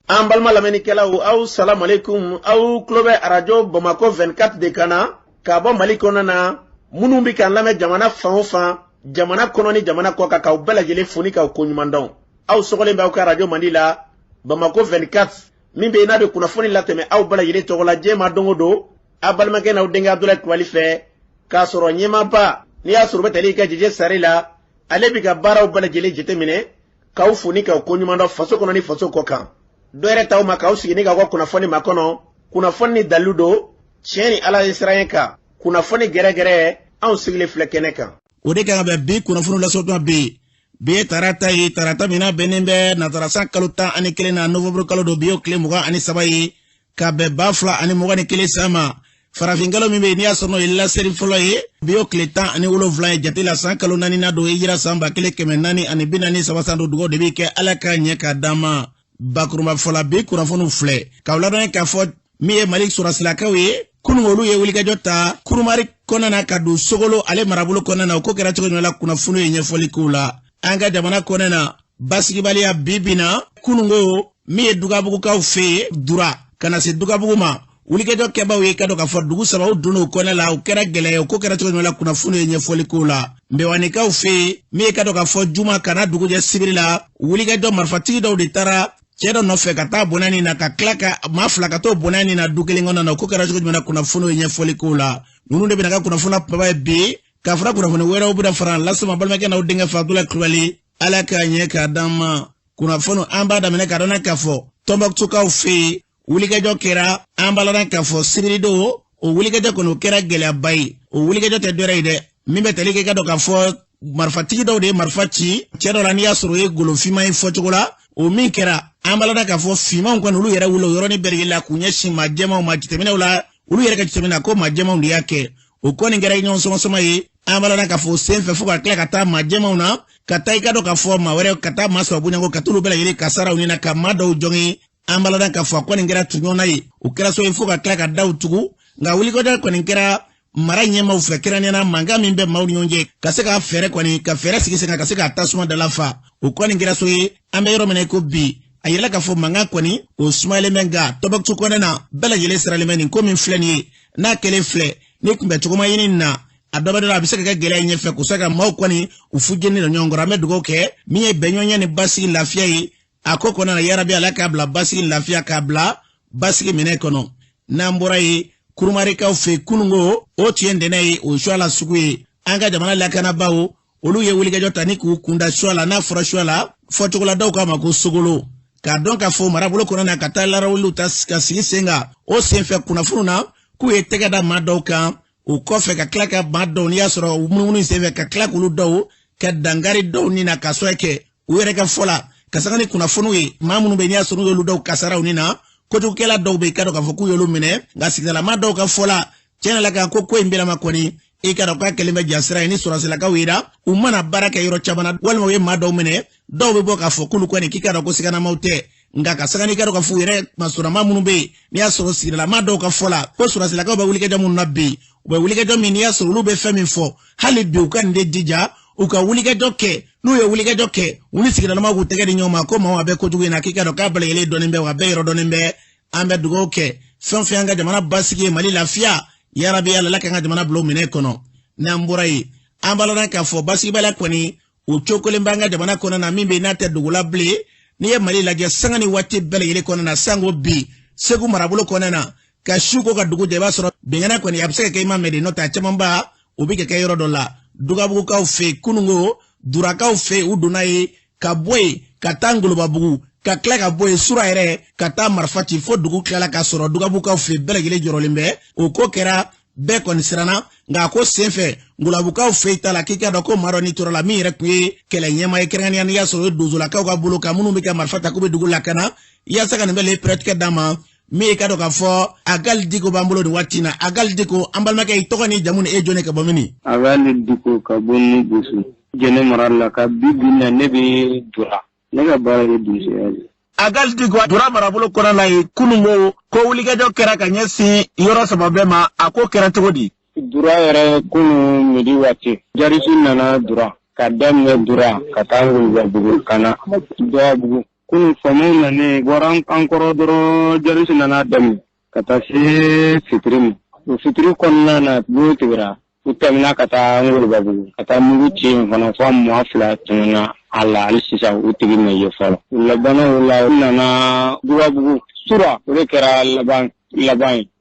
An balma lamɛnnikɛlaw aw salam aleikum aw tulo bɛ arajo Bamako 24 de kan na ka bɔ Mali kɔnɔ na minnu bɛ k'an lamɛn jamana fan o fan jamana kɔnɔ ni jamana kɔ kan k'aw bɛɛ lajɛlen fo ni k'aw ko ɲuman dɔn aw sɔgɔlen b'aw ka arajo Mali la Bamako 24 min bɛ yen n'a bɛ kunnafoni latɛmɛ aw bɛɛ lajɛlen tɔgɔ la diɲɛ ma don o don a balimakɛ n'aw denkɛ Abdulaye Kulibali fɛ k'a sɔrɔ ɲɛmaaba n'i y'a sɔrɔ o bɛ tali kɛ Jɛjɛ Sare la ale bɛ ka baaraw bɛɛ lajɛlen jateminɛ k'aw fo ni k'aw ko ɲuman dɔn faso kɔnɔ ni faso kɔ kan. Dɔ yɛrɛ taw ma k'aw sigi ni k'aw ka kunnafoni ma kɔnɔ kunnafoni ni dalilu don tiɲɛ ni Ala ye siran ye kan kunnafoni gɛrɛgɛrɛ anw sigilen filɛ kɛnɛ kan. O de kan ka bɛn bi kunnafoni lasɔtuma bi ye tarata ye tarata min na bɛnnen bɛ natarasan kalo 11 na novembre kalo don bi y'o tile 23 ye ka bɛn 2021 san ma farafinkalo min bɛ yen n'i y'a sɔrɔ n'o ye laseli fɔlɔ ye bi y'o tile 17 ye jate la san kalo 4 na don hijira san 1443 san don dugawu de bɛ kɛ Ala ka ɲɛ k'a d'an ma. Bakuruma fɔla bi kunnafoniw filɛ k'aw ladɔn k'a fɔ min ye Mali sɔrɔsilakaw ye kunun olu ye wulikajɔ ta kurumari kɔnɔna na ka don Sogolo ale marabolo kɔnɔna na o ko kɛra cogo jumɛn la kunnafoniw ye ɲɛfɔli k'u la an ka jamana kɔnɔna na basigibaliya bi na kunungo min ye dugabugukaw fɛ yen dura ka na se dugabugu ma wulikajɔ kɛbaaw ye ka dɔn k'a fɔ dugu saba u donna o kɔnɔna la o kɛra gɛlɛya o ko kɛra cogo jumɛn la kunnafoniw ye ɲɛfɔli k'u la mbɛwanikaw fɛ yen min ye ka dɔn k'a fɔ juma kana dugujɛ sibiri la wulikajɔ marifatigi dɔw de taara cɛ dɔ nɔfɛ ka taa bonani na ka tila ka maa fila ka t'o bonani na du kelen kɔnɔna na o ko kɛra cogo jumɛn na kunnafoniw ye ɲɛfɔli k'u la ninnu de bɛna ka kunnafoni paba ye bi k'a fɔra kunnafoni wɛrɛw bɛna fara lasema balimakɛ n'aw denkɛ Abdulaye Kulibali Ala k'a ɲɛ k'a d'an ma kunnafoni an b'a daminɛ ka dɔn k'a fɔ Tɔnbɔkutukaw fɛ yen wulikajɔ kɛra an b'a la k'a fɔ sibiri don o wulikajɔ kɔni o kɛra gɛlɛyaba ye o wulikajɔ tɛ dɔwɛrɛ ye dɛ min bɛ tali kɛ ka dɔn k'a fɔ marifatigi dɔw de ye marifa ci cɛ dɔ la n'i y'a sɔrɔ o ye golofima ye fɔcogo la o min kɛra an b'a la k'a fɔ fimanw kɔni olu yɛrɛ wuli o yɔrɔnin bɛɛ la k'u ɲɛsin maa jɛmaw ma jateminɛw la olu yɛrɛ ka jateminɛ ko maa jɛmaw de y'a kɛ o kɔni kɛra ɲɔgɔn sɔmɔsɔmɔ ye an b'a la k'a fɔ sen fɛ fo ka tila ka taa maa jɛmaw na ka taa i ka dɔn k'a fɔ maa wɛrɛ ka taa maa sɔrɔ bonyanko ka t'olu bɛɛ lajɛlen ka saraw ni na ka maa dɔw jɔngin an b'a la k'a fɔ a kɔni kɛra tuɲɔgɔnna ye o kɛra so ye fo ka tila ka daw tugu nka wulikajɔ kɔni kɛra mara ɲɛmaw fɛ kɛrɛnkɛrɛnnenya mankan min bɛ maaw ni ɲɔgɔn cɛ ka se ka fɛɛrɛ kɔni ka fɛɛrɛ sigi sen kan ka se ka tasuma dala fa o kɔni kɛra so ye an bɛ yɔrɔ min na ko bi a yɛrɛ k'a fɔ mankan kɔni o sumayalen bɛ nka Tɔnbɔkutu kɔnɔna na bɛɛ lajɛlen siralen bɛ nin ko min filɛ nin ye n'a kɛlen filɛ ni kunbɛ cogo ma ɲini na a dɔ bɛ dɔ la a bɛ se ka kɛ gɛlɛya ɲɛfɛ k'u se ka maaw kɔni u fujeni la ɲɔgɔn kɔrɔ an bɛ dugawu kɛ min ye bɛnɲɔgɔnya ni basigi lafiya ye a ko kɔnɔna na yarabi Ala k'a bila basigi lafiya k'a bila basigi minɛ kɔnɔ n'an bɔra ye kurumarikaw fɛ kunungo o tun ye ntɛnɛ ye o suala sugu ye an ka jamana lakanabaaw olu ye wulikajɔ ta ni k'u kunda suala n'a fɔra suala fɔcogo la dɔw k'a ma ko Sogolo k'a dɔn k'a fɔ marabolo kɔnɔna na ka taa larawuliw ta ka sigi sen kan o senfɛ kunnafoniw na k'u ye tɛgɛ da maa dɔw kan o kɔfɛ ka tila ka maa dɔw n'i y'a sɔrɔ u munumunu senfɛ ka tila k'olu dɔw ka dangari dɔw ni na ka sɔrɔ kɛ u yɛrɛ ka fɔ la ka saga ni kunnafoniw ye maa minnu bɛ n'i y'a sɔrɔ n'u y'olu dɔw kasaraw ni na kojugukɛla dɔw bɛ yen i ka dɔn k'a fɔ k'u y'olu minɛ nka sigidalama dɔw ka fɔ la tiɲɛ la kan ko in bɛlama kɔni i ka dɔn k'a kɛlen bɛ jasira ye ni sɔrɔsilakaw yera u mana baara kɛ yɔrɔ caman na walima u ye maa dɔw minɛ dɔw bɛ bɔ k'a fɔ k'olu kɔni k'i ka dɔn ko siganamaw tɛ nka ka saga n'i ka dɔn k'a fɔ u yɛrɛ masurama minnu bɛ yen n'i y'a sɔrɔ sigidalama dɔw ka fɔ la ko sɔrɔsilakaw bɛ wulikajɔ minnu na bi u bɛ wulikajɔ min n'i y'a sɔrɔ olu bɛ fɛn min fɔ hali bi u ka nin de jija u ka wulikajɔ kɛ n'u ye wulikajɔ kɛ u ni sigidalamaw k'u tɛgɛ di ɲɔgɔn ma ko maa a bɛ kojugu in na k'i ka dɔn k'a bɛɛ lajɛlen dɔnnen bɛ wa a bɛɛ yɔrɔ dɔnnen bɛ an bɛ dugawu kɛ fɛn fɛn an ka jamana basigi ye Mali lafiya yarabi Ala ka an ka jamana bila o minɛ kɔnɔ n'an bɔra ye an b'a la k'a fɔ basigibaliya kɔni o cokolen b'an ka jamana kɔnɔna na min bɛ n'a tɛ dugu la bilen n'i ye Mali lajɛ sanga ni waati bɛɛ lajɛlen kɔnɔna na sango bi Segu marabolo kɔnɔna na ka su ko ka dugu jɛ i b'a sɔrɔ bɛnkanna kɔni a bɛ se ka kɛ i ma mɛn de n'o tɛ a camanba o bɛ kɛ yɔrɔ dɔ la dugabugukaw fɛ kunungo durakaw fɛ u donna ye ka bɔ yen ka taa Ngolobabugu ka tila ka bɔ yen sura yɛrɛ ka taa marifa ci fo dugu tilala ka sɔrɔ dugabugukaw fɛ bɛɛ lajɛlen jɔrɔlen bɛ o ko kɛra bɛɛ kɔni siranna nka a ko senfɛ Ngolobabugukaw fɛ ta la k'i ka dɔn ko maa dɔ n'i tora la min yɛrɛ tun ye kɛlɛ ɲɛmaa ye kɛrɛnkɛrɛnnenya n'i y'a sɔrɔ o ye donsolakaw ka bolo kan minnu bɛ kɛ marifa ta k'u bɛ dugu lakana yaasa ka nin bɛɛ pɛrɛtikɛ d'a ma min ye ka dɔn k'a fɔ Agali Diko b'an bolo nin waati in na Agali Diko an balimakɛ i tɔgɔ ni jamu ni e jɔnnen ka bɔ min? Agali Diko ka bɔ ni Boso Jɛnɛ mara la ka bi na ne bɛ Dura ne ka baara ye donsoya ye. Agali Diko Dura marabolo kɔnɔna la ye kunungo ko wulikajɔ kɛra ka ɲɛsin yɔrɔ saba bɛɛ ma a ko kɛra cogo di? Dura yɛrɛ kunun midi waati jarisi nana Dura ka daminɛ Dura ka taa Ngolobabugu ka na Dɔwabugu kun famu na ne goran an koro doro jarisu na dami kata se fitrim fitri konna na butura utamina kata ngul babu kata muguchi fana fam afla tuna ala alisisa utigi me yefala labana wala na duwabu sura rekera laban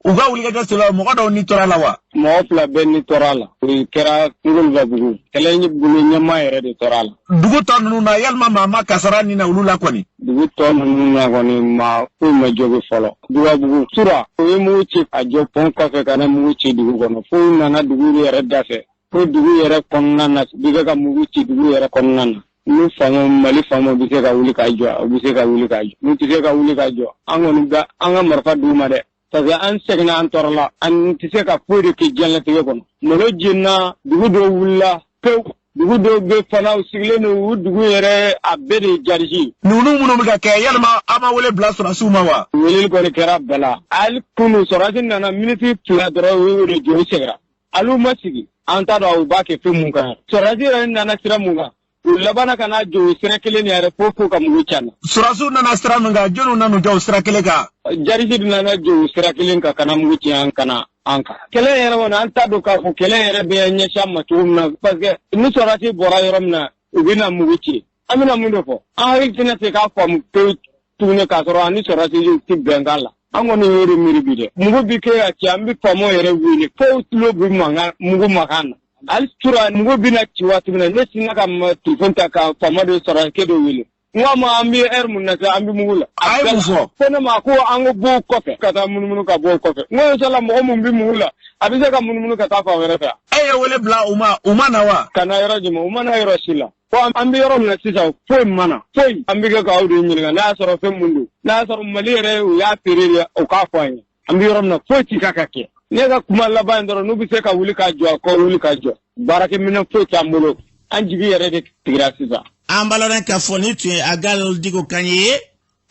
uga wuli ga selo mo do ni torala wa mo fla ben ni torala kera ngul babu kala bulu nyama yere de torala dugu tonu na yalma mama kasara ni na ulula koni dugu tonu na koni ma ko ma jogo folo duwabu sura ko mu ci ajo pon ko fe kana mu ci dugu kono fu na dugu yere dafe ko dugu yere konna na diga ka mu ci dugu yere konna na ni famo mali famo bi se ka wuli ka jo bi se ka wuli ka jo ni ti se ka wuli ka jo angonu ga anga marfa duma de taga an segna an torla an ti se ka fodi ki jalla te kono no jinna dugu do wulla pe dugu do be fana sigle no dugu yere abede jarji nunu muno ga ke yalma ama wole blasura suma wa wele ko ne kera bala al kunu soratin na minute pla dro wele jo segra alu masigi anta do ba ke fe mun ka soratin na sira mun ka labana kana jo sira kele ne are fofo ka mu chana surasu na sira nga jonu nanu jo sira kele ka jarisi na jo sira kele ka kana mu chian kana anka kele yere wona anta do ka fu kele yere be nya shamma tumna parce que ni sorati bora yoromna ubina mu chi amina mu do fo ari tina te ka fam pe tune ka soro ani sorati ti bengala angoni yere miri bide mu bi ke ya chambi famo yere wini fo tulo bi manga mu makana alstura ngo bina ciwatu na nesina kam tufonta ka famado sora kedo wili ngama ambi munaka ambi mugula ay muso fona ma ko ango bo kofe kata mununu ka bo kofe ngo sala mo mumbi mugula abise ka mununu ka ta fa wereta ay wole bla uma na wa kana yoro jimo uma na yoro sila ko ambi yoro na sisa fo mana fo ambi ka awdu nyinga na soro fe mundu na soro malire ya pirire o ka fo ambi yoro na fo ci kakake nega kuma laban ndoro nubi se ka wuli ka jo ko wuli ka jo barake mina fo chambulo anjigi yere de tigrasiza ambaloren ka foni tu agal digo kanye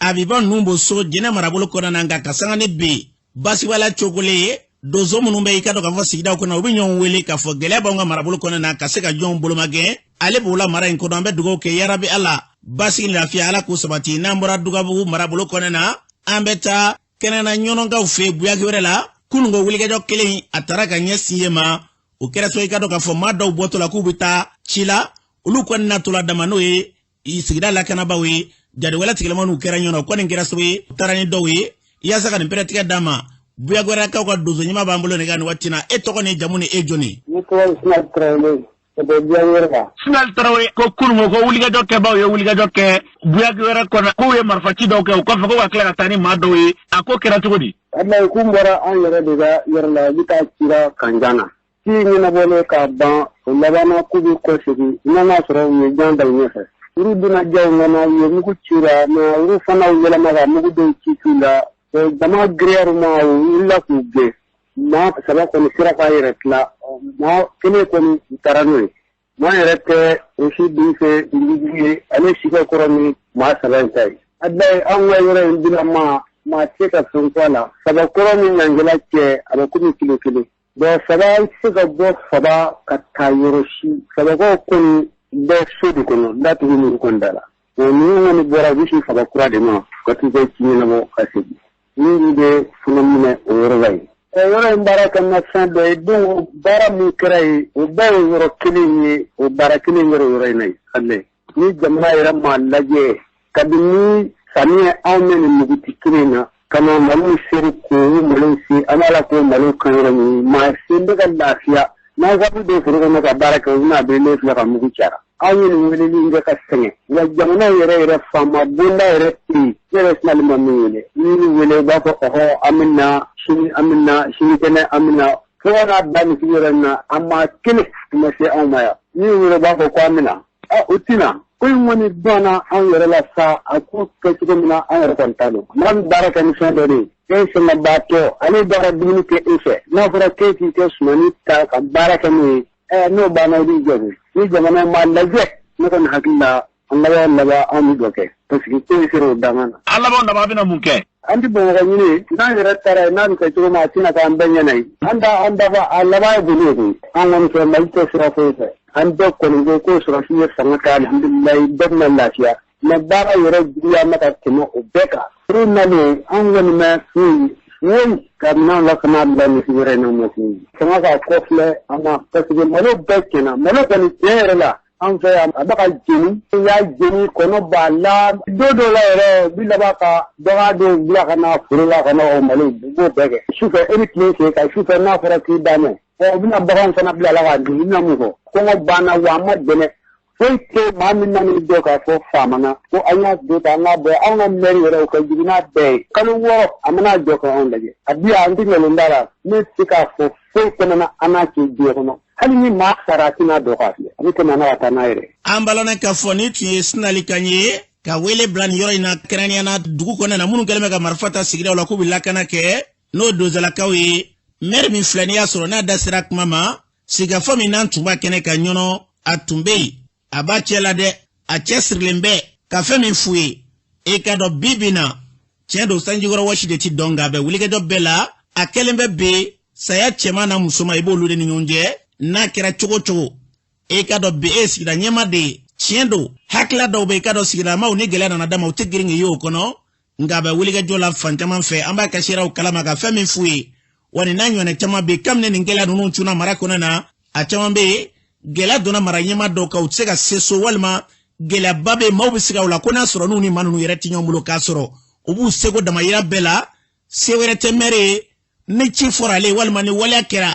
abiban numbo so jena marabolo kona nanga kasanga ne be basi wala chogole dozo munumbe ikado ka fo sigida ko na obinyon wele ka fo gele bonga marabolo kona na kaseka jon bolo mage ale bola mara en ko dombe dugo ke yarabi ala basi lafiya ala ko sabati nambora duga bu marabolo kona na ambeta kenana nyono nga ufe buyagi werela kunungo wulige jo kele ataraka nyesiyema o kera so ikado ka fo madaw boto la kubita chila ulu ko na tula damano e isigida la kana bawe jade wala tigela manu kera nyono ko ngera so e tarani dowe ya saka ni peretika dama buya gora ka ko dozo nyima bambulo ne gani watina e to ko ne jamuni e joni ni ko snal trawe e buya gora snal trawe ko kunungo ko wulige jo ke bawe wulige jo ke buya gora ko na ko e marfaci do ke ko fa ko akla tani madawe ako kera tugodi Allah kumbara an yere daga yarla bita kira kanjana ki ni na bole ka ban labana kubi ko sigi nana soro ni janda nyefe uru dina jaw ngana ye muku kira na uru fana yela maga muku do kitula dama greer ma illa kubbe ma sala ko ni sira ka yere tla ma kene ko ni taranu ma yere te ushi dinse ndigi ale shiga ko ni ma sala tai adai an wa yere dina ma cika sun kwana saba koromin yangila ke a kuma kilo do saba siga bo saba ka tayoro shi saba ko kun da su da kun da tu ni kun dala ko ni woni bora bishi saba kura de no ko tu ko kini na mo kasidi ni de funan ne oro bai e wora baraka na san do do bara mu krai o ba woro kini o bara kini woro nai alle ni jama'a ran ma laje kadini sani amen muguti kirina kama malu sir ko malu si amala ko malu kan ma sinde ga lafiya na ga do furo na ga baraka na be le fi ga mugu cara ayin wele ni ga kasene ya jamana yere fama bunda yere ti yere snal mamile ni wele ba ko ho amina shi kana amina ko na ba ni yere amma kile ma se amaya ni wele ba ko amina utina kun wani dona an yare la sa a ko kai cikin na an yare kwantalo man baraka ni so dole kai sun ba to ani bara dini ke ise na fara kai ki ke sunani ta ka baraka ni no ba na di jabu ni jamana ma laje ne kan hakilla Allah ya laba an doke to shi ko siro dangana Allah ba ndaba bina munke andi bo ga ni na yare tare na kai to ma tina ka an banya nai anda ba Allah ba bulu an nan ke mai to sira ko an dokko ni ko sura shi ya sanga ka alhamdulillah dan lafiya na baara yɛrɛ juguya ma ka tɛmɛ o bɛɛ kan. Furu nalen an kɔni bɛ foyi ka minɛn lakana bila misi wɛrɛ na mɔsi. Fanga ka kɔ filɛ an ma parce que malo bɛɛ tiɲɛna. Malo kɔni tiɲɛ yɛrɛ la an fɛ yan a bɛ ka jeni. I y'a jeni kɔnɔ b'a la. Don dɔw la yɛrɛ bi laban ka dɔgɔdenw bila ka na foro la ka na o malo u b'o bɛɛ kɛ. Sufɛ e bɛ tile kɛ ka sufɛ n'a fɔra k'i d'a u bɛna baganw fana bila la ka dun i bɛna mun fɔ kɔngɔ banna wa an ma dɛmɛ foyi tɛ maa min nana dɔ k'a fɔ faamana ko an y'a don ta an k'a bɔ anw ka mɛri yɛrɛ o ka jugu n'a bɛɛ ye kalo 6 a mana jɔ ka anw lajɛ a bi an tɛ ɲɛlen da la ne tɛ se k'a fɔ foyi kɔnɔna an n'a kɛ diɲɛ kɔnɔ hali ni maa sara a tɛna dɔ k'a filɛ a bɛ tɛmɛ n'a ka taa n'a yɛrɛ. An balana k'a fɔ ni tun ye Sinali kan ye ka wele bila nin yɔrɔ in na kɛrɛnkɛrɛnnenya dugu kɔnɔna na minnu kɛlen bɛ ka marifa ta sigidaw la k'u bɛ lakana kɛ n'o donzalakaw ye maire min filɛ n'i y'a sɔrɔ n'a da sera kuma ma sigafɔ min n'an tun b'a kɛnɛ ka ɲɔnɔ a tun bɛ yen a b'a cɛ la dɛ a cɛ sirilen bɛ ka fɛn min f'u ye e ka dɔn bi bi na tiɲɛ don sanjikɔrɔ wɔsi de ti dɔn nka a bɛ wulikɛjɔ bɛɛ la a kɛlen bɛ bi saya cɛman na muso ma i b'olu de ni ɲɔgɔn cɛ n'a kɛra cogo cogo e ka dɔn bi e sigida ɲɛma de ye tiɲɛ don hakilila dɔw bɛ i ka dɔn sigidamaw ni gɛlɛya nana dama u tɛ girin k'i ye o kɔnɔ nka a bɛ wulikɛjɔ la fan caman fɛ an b'a kasiraw kalama ka fɛn min f'u ye wani n'a ɲɔgɔnna caman bɛ yen kabini nin gɛlɛya ninnu cunna mara kɔnɔ na a caman bɛ yen gɛlɛya donna mara ɲɛma dɔw kan u tɛ se ka se so walima gɛlɛyaba bɛ yen maaw bɛ se ka o la ko n'a sɔrɔ n'u ni maa ninnu yɛrɛ tɛ ɲɔgɔn bolo k'a sɔrɔ u b'u seko damayira bɛɛ la se wɛrɛ tɛ mɛri ye ni ci fɔra ale walima ni waleya kɛra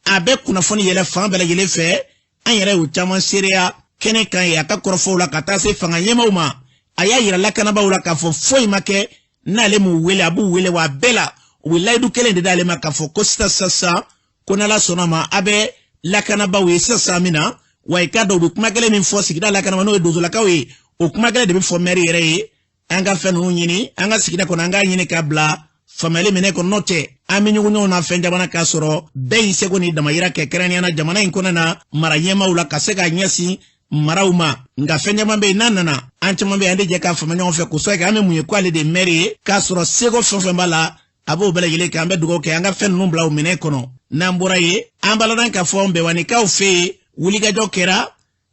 a bɛ kunnafoni yɛlɛ fan bɛɛ lajɛlen fɛ an yɛrɛ y'o caman seereya kɛnɛ kan ye a ka kɔrɔfɔw la ka taa se fanga ɲɛmaw ma a y'a yira lakanabaaw la k'a fɔ foyi ma kɛ n'ale m'u wele a b'u wele wa a bɛɛ la u bɛ layidu kelen de d'ale ma k'a fɔ ko sisan ko n'ala sɔnna ma a bɛ lakanabaaw ye sisan min na wa i ka dɔn u bɛ kuma kelen min fɔ sigida lakanabaa n'o ye donsolakaw ye o kuma kelen de bɛ fɔ maire yɛrɛ ye an ka fɛn ninnu ɲini an ka sigida kɔnɔ an k'a ɲini k'a bila faamuyali minɛ kɔnɔ n'o tɛ an bɛ ɲɔgɔn na fɛn jamana k'a sɔrɔ bɛɛ y'i seko ni damayira kɛ kɛrɛnkɛrɛnnenya na jamana in kɔnɔ na mara ɲɛmaaw la ka se k'a ɲɛsin maraw ma nka fɛn caman bɛ yen n'a nana an caman bɛ yen an de jɛ k'a faamu ɲɔgɔn fɛ kosɛbɛ kɛ an bɛ mun ye ko ale de ye maire ye k'a sɔrɔ seko fɛn fɛn b'a la a b'o bɛɛ lajɛlen kɛ an bɛ dugawu kɛ an ka fɛn ninnu bila o minɛ kɔnɔ n'an bɔra ye an balana k'a fɔ bɛnwanikaw fɛ yen wulikajɔ kɛra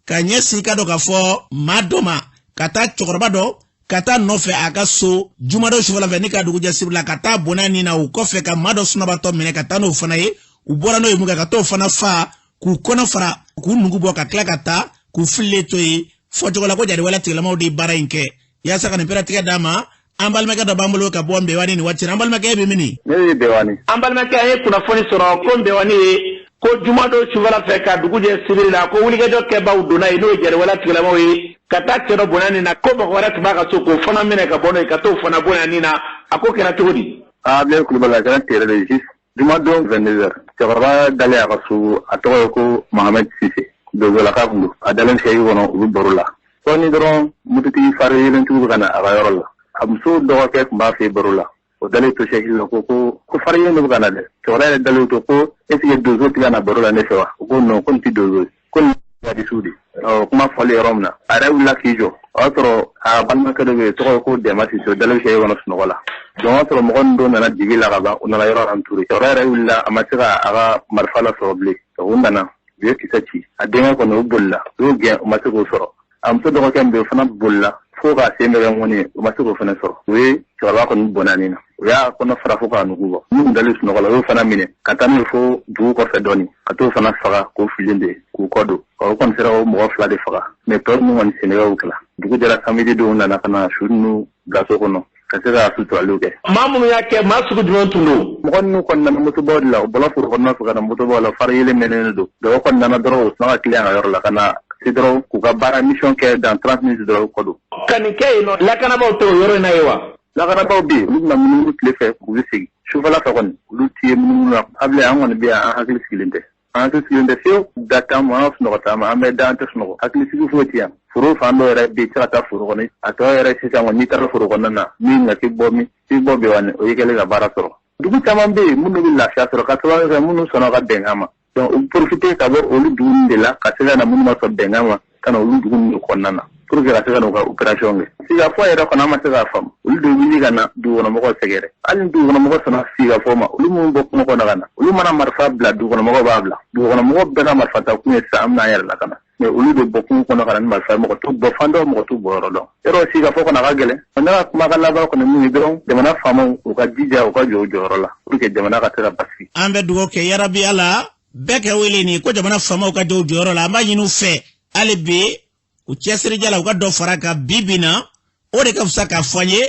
ka ɲɛsin ka dɔ k'a fɔ maa dɔ ma ka taa cɛkɔrɔba dɔ ka taa nɔfɛ a ka so jumadɔ sufɛla fɛ ni ka dugu jɛ sibiri la ka taa bonya nin na o kɔfɛ ka maa dɔ sunabatɔ minɛ ka taa n'o fana ye u bɔra n'o ye mun kɛ ka t'o fana fa k'u kɔnɔ fara k'u nugu bɔ ka tila ka taa k'u fililen to ye fɔ cogo la ko jadiwala tigilamaw de ye baara in kɛ yaasa ka nin pɛrɛtigɛ d'a ma an balimakɛ dɔ b'an bolo ka bɔ Nbɛwani ni waati an balimakɛ bɛ mini ne ye Nbɛwani an balimakɛ an ye kunnafoni sɔrɔ ko Nbɛwani ye ko jumadɔ sufɛla fɛ ka dugu jɛ sibiri la ko wulikajɔ kɛbaaw donna yen n'o ye jadiwala tigilamaw ye ka taa cɛ dɔ bonya nin na ko mɔgɔ wɛrɛ tun b'a ka so k'o fana minɛ ka bɔ n'o ye ka t'o fana bonya nin na a ko kɛra cogo di. Bilen Kulubali a kɛra tigɛ de ye jumadon 22h cɛkɔrɔba dalen a ka so a tɔgɔ ye ko Mahamɛd Sise donsolaka kun don a dalen sɛyi kɔnɔ u bɛ baro la sɔɔni dɔrɔn mototigi fari yelentugu bɛ ka na a ka yɔrɔ la a muso dɔgɔkɛ tun b'a fɛ baro la o dalen to sɛki la ko fari yelen bɛ ka na dɛ cɛkɔrɔba yɛrɛ dalen to ko est-ce que donso tɛ ka na baro la ne fɛ wa o ko non ko nin tɛ donso ye ko nin ye hadisiw de kuma fɔli yɔrɔ min na a yɛrɛ wulila k'i jɔ o y'a sɔrɔ a balimakɛ dɔ bɛ yen tɔgɔ ye ko Dɛma Sise o dalen sɛyi kɔnɔ sunɔgɔ la donc o y'a sɔrɔ mɔgɔ ninnu dɔw nana digi la ka ban u nana yɔrɔ entouré cɛkɔrɔba yɛrɛ wulila a ma se ka a ka marifa lasɔrɔ bilen u nana u ye kisɛ ci a denkɛ kɔni o bolila u y'o gɛn u ma se k'o sɔrɔ a muso dɔgɔkɛ min bɛ yen o fana bolila fo k'a sen bɛ kɛ ŋɔni ye u ma se k'o fana sɔrɔ u ye cɛkɔrɔba kɔni bɔnna nin na u y'a kɔnɔ fara fo k'a nugu bɔ minnu dalen sunɔgɔ la u y'o fana minɛ ka taa n'u ye fo dugu kɔfɛ dɔɔni ka t'o fana faga k'o fililen de k'u kɔ don o kɔni sera o mɔgɔ 2 de faga mais tɔ ninnu kɔni Senegal kɛla dugu jɛra samedi don nana ka na su ninnu bila so kɔnɔ ka se ka suturaliw kɛ maa minnu y'a kɛ maa sugu jumɛn tun don mɔgɔ ninnu kɔni nana motobaw de la u bɔra foro kɔnɔna fɛ ka na motobaw la fari yelen mɛnɛnen don dɔw kɔni nana dɔrɔn u sina ka kiliyan ka yɔrɔ la ka na se dɔrɔn k'u ka baara mission kɛ dans 30 minutes dɔrɔn u kɔ don ka nin kɛ yen nɔ lakanabaaw tɛ o yɔrɔ in na ye wa lakanabaaw bɛ yen olu bɛna munumunu tile fɛ k'u bɛ segin sufɛla fɛ kɔni olu ti ye munumunu na abilɛ an kɔni bɛ yan an hakili sigilen tɛ an hakili sigilen tɛ fiyewu da t'an ma an sunɔgɔ t'an ma an bɛ da an tɛ sunɔgɔ hakili sigi foyi tɛ yan foro fan dɔ yɛrɛ bɛ yen i tɛ se ka taa foro kɔnɔ a tɔ yɛrɛ sisan kɔni n'i taara foro kɔnɔna na min na k'i bɔ Nbɛwani o ye kɛlen ka baara sɔrɔ dugu caman bɛ yen minnu bɛ lafiya sɔrɔ ka sababu kɛ minnu sɔnna ka bɛnkan ma donc u profiter ka bɔ olu dugu de la ka se ka na minnu ma sɔn bɛnkan ma ka na olu dugu ninnu kɔnɔna na pour que ka se ka n'u ka opération kɛ sigafɔ yɛrɛ kɔnɔ an ma se k'a faamu olu de wuli ka na dugukɔnɔmɔgɔw sɛgɛrɛ hali ni dugukɔnɔmɔgɔ sɔnna sigafɔ ma olu minnu bɔ kungo kɔnɔ ka na olu mana marifa bila dugukɔnɔmɔgɔw b'a bila dugukɔnɔmɔgɔw bɛɛ ka marifa ta kun ye sisan an bɛna an yɛrɛ lakana mais olu de bokun kono kana ni masa mo to bo fando mo to bo rodo ero si ga foko na ga gele na kuma ga la ba ko ni mu dron jamana famo o ka jija o ka joro la pour que jamana ka tera basi ambe dugo ke yarabi ala beke wele ni ko jamana famo o ka joro la amba yinu fe alibi u chesiri jala o ka do faraka bibina o de ka fusaka fanye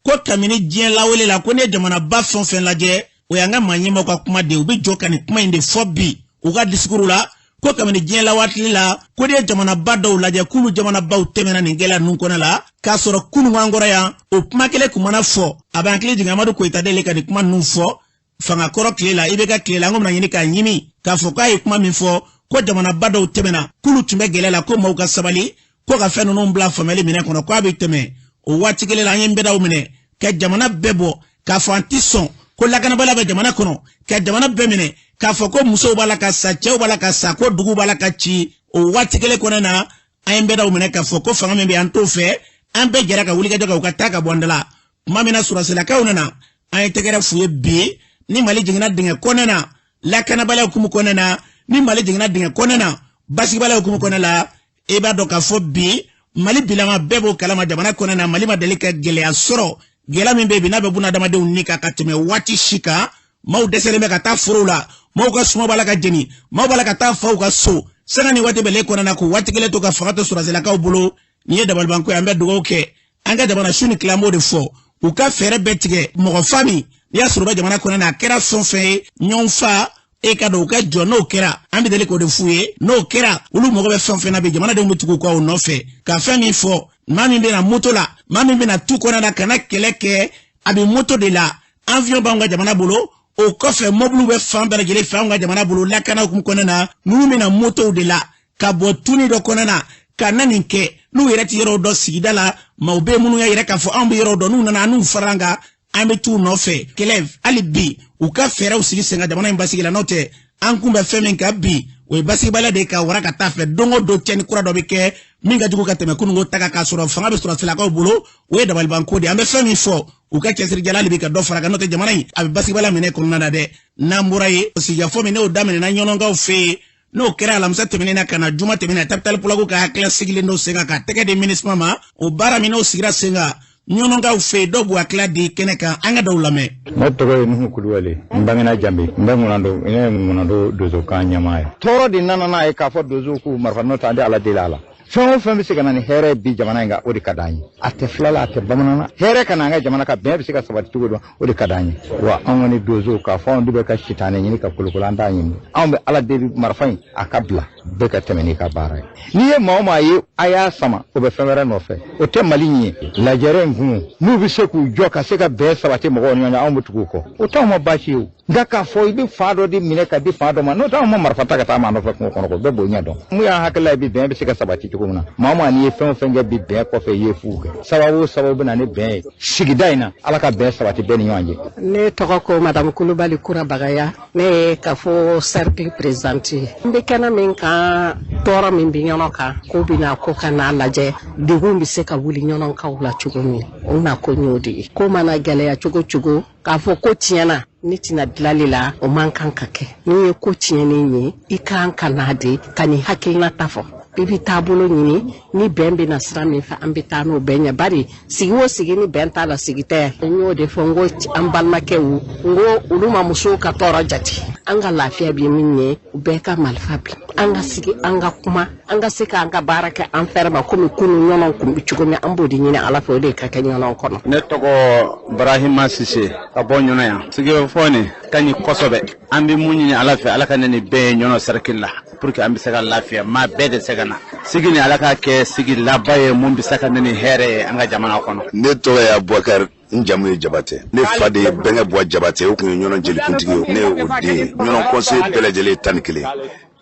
ko kamini jien la wele la ko ne jamana ba fon fen la je o yanga manyima ko kuma de ubi joka ni kuma inde fobi o ka diskuru la ko kamini jien la watli la ko de jamana ba do la je kulu jamana ba utemena ni ngela nun kona la ka soro kunu ngora ya o kuma kele kumana fo abankle jinga madu ko itadele ka ni kuma nun fo fanga koro kile la ibeka kile la ngom na nyini ka nyimi ka fo ka kuma min fo ko jamana ba do utemena kulu tumbe gele la ko mo ka sabali ko ka fenu no mbla family mine kono ko abiteme o wati kele la nyembe da umene ka jamana bebo ka fo antison ko lakana bala be jamana kono ka jamana bemene ka fo ko muso bala ka sa chew bala ka sa ko dugu bala ka chi o wati kele kono na ayembe da umene ka fo ko fanga membe anto fe ambe jera ka wuli ka joga ka taka bondala mamina surasela ka unana ay tegere fuye bi ni mali jingina dinga kono na lakana bala hukumu kono na ni mali jingina dinga kono na basi bala hukumu kono la eba do ka fo bi mali bilama bebo kalama jamana kono na mali madelika gele asoro gela mimbe binabe buna dama de unika kateme wati shika mau desere me kata furula mau ka suma bala ka jeni mau bala kata fa ka so sanga ni wati bele kona na ku wati gele to ka fagato surazela ka obulo ni dabal banko ambe dugo ke anga jamana shuni klamo de fo u ka fere betige mo fami ya suruba jamana kona na kera sonfe nyonfa e ka do ka jono kera ambe dele ko de fuye no kera ulu mo be sonfe na be jamana de mutuko ko o nofe ka fami fo mami be na moto la mami be na tukona na kana keleke abi moto de la avion banga jamana bolo o kofe moblu be famba na gele fanga jamana bolo la kana kum kona na numi na moto de la ka botuni do kona na kana ninke nu yere ti yero do sigida la ma obe munu ya yere ka fo ambe yero do nu na nu faranga ambe tu no fe kelev ali bi u ka fere u sigi senga jamana imbasi la note an kumba femen ka bi we basi bala de ka waraka tafe dongo do tieni kura do beke minga jugo ka teme kunungo taka ka soro fanga be soro sila ka bulo we dabal banko de ambe femi fo u ka kesiri jalali bika do faraka note jamana yi abi basi bala mene ko nana de namburai o si ya fo mene o damene na nyononga o fe no kera la msa temene na kana juma temene taptal pulago ka hakla sigile no senga ka teke de ministre mama o bara mino sigira senga nyononga u fe do bu akla di keneka anga do lame motogo nu kudwale mbangena jambe mbangunando ine munando dozo ka nyama toro di nana e ka fo dozo ku marfa no tande ala dilala fɛn fɛn bɛ se ka na ni hɛrɛ bi jamana in kan o de ka d'an ye a tɛ filala a tɛ bamanana hɛrɛ ka na an ka jamana ka bɛn bɛ se ka sabati cogo dɔn o de ka d'an ye wa anw kɔni donso k'a fɔ anw de bɛ ka sitanɛ ɲini ka kolokolo an t'a ɲini anw bɛ ala deli marifa in a ka bila bɛɛ ka tɛmɛ n'i ka baara ye n'i ye maa o maa ye a y'a sama o bɛ fɛn wɛrɛ nɔfɛ o tɛ mali ɲɛ lajɛrɛ in kun n'u bɛ se k'u jɔ ka se ka bɛn sabati mɔgɔw ni ɲɔgɔn cɛ anw bɛ tugu o kɔ o t'anw ma baasi ye o nka k'a fɔ i bɛ fa dɔ de minɛ ka di fa dɔ ma n'o t'anw ma marifa ta ka taa maa nɔfɛ kungo kɔnɔ ko bɛɛ b'o ɲɛ dɔn mun y'an hakilila ye bi bɛn bɛ se ka sabati cogo min na maa o maa n'i ye fɛn o fɛn kɛ bi bɛn kɔfɛ i ye fu kɛ sababu o sababu bɛ na ni bɛn ye sigida in na ala ka bɛn sabati bɛɛ ni ɲɔgɔn cɛ. ne tɔgɔ ko madame kulubali kurabagaya ne ye ka fɔ cercle présidente n bɛ kɛnɛ min kan tɔɔrɔ min bɛ ɲɔgɔn kan k'o bɛ na ko ka n'a lajɛ degun bɛ se ka wuli ɲɔgɔn kan la cogo min o na ko n y'o de ye ko mana gɛlɛya cogo cogo k'a fɔ ko tiɲɛna ne tɛna dilali la o man kan ka kɛ n'i ye ko tiɲɛnen ye i kan ka n'a de ka nin hakilina ta fɔ i bɛ taabolo ɲini ni bɛn bɛ na sira min fɛ an bɛ taa n'o bɛn ɲɛ bari sigi o sigi ni bɛn t'a la sigi tɛ n y'o de fɔ n ko an balimakɛw n ko olu ma musow ka tɔɔrɔ jate an ka lafiya bɛ min ye u bɛɛ ka marifa bi an ka sigi an ka kuma an ka se k'an ka baara kɛ an fɛrɛ ma komi kunu ɲɔgɔn kun bɛ cogo min an b'o de ɲini ala fɛ o de ka kɛ ɲɔgɔn kɔnɔ. ne tɔgɔ barahima sise ka bɔ ɲɔnɔ yan sigifɔ nin ka ɲi kosɛbɛ an bɛ mun ɲini ala fɛ ala ka ne ni bɛɛ ye ɲɔnɔ sarikili la pour que an bɛ se ka lafiya maa bɛɛ de se ka na sigi ni ala ka kɛ sigi laban ye mun bɛ se ka ne ni hɛrɛ ye an ka jamana kɔnɔ. ne tɔgɔ ye Abubakar n jamu ye Jabate ne fa de ye Bɛnkɛ Buwa Jabate o tun ye ɲɔnɔ jelikuntigi ye ne ye o den ye ɲɔnɔ conseil bɛɛ lajɛlen ye 11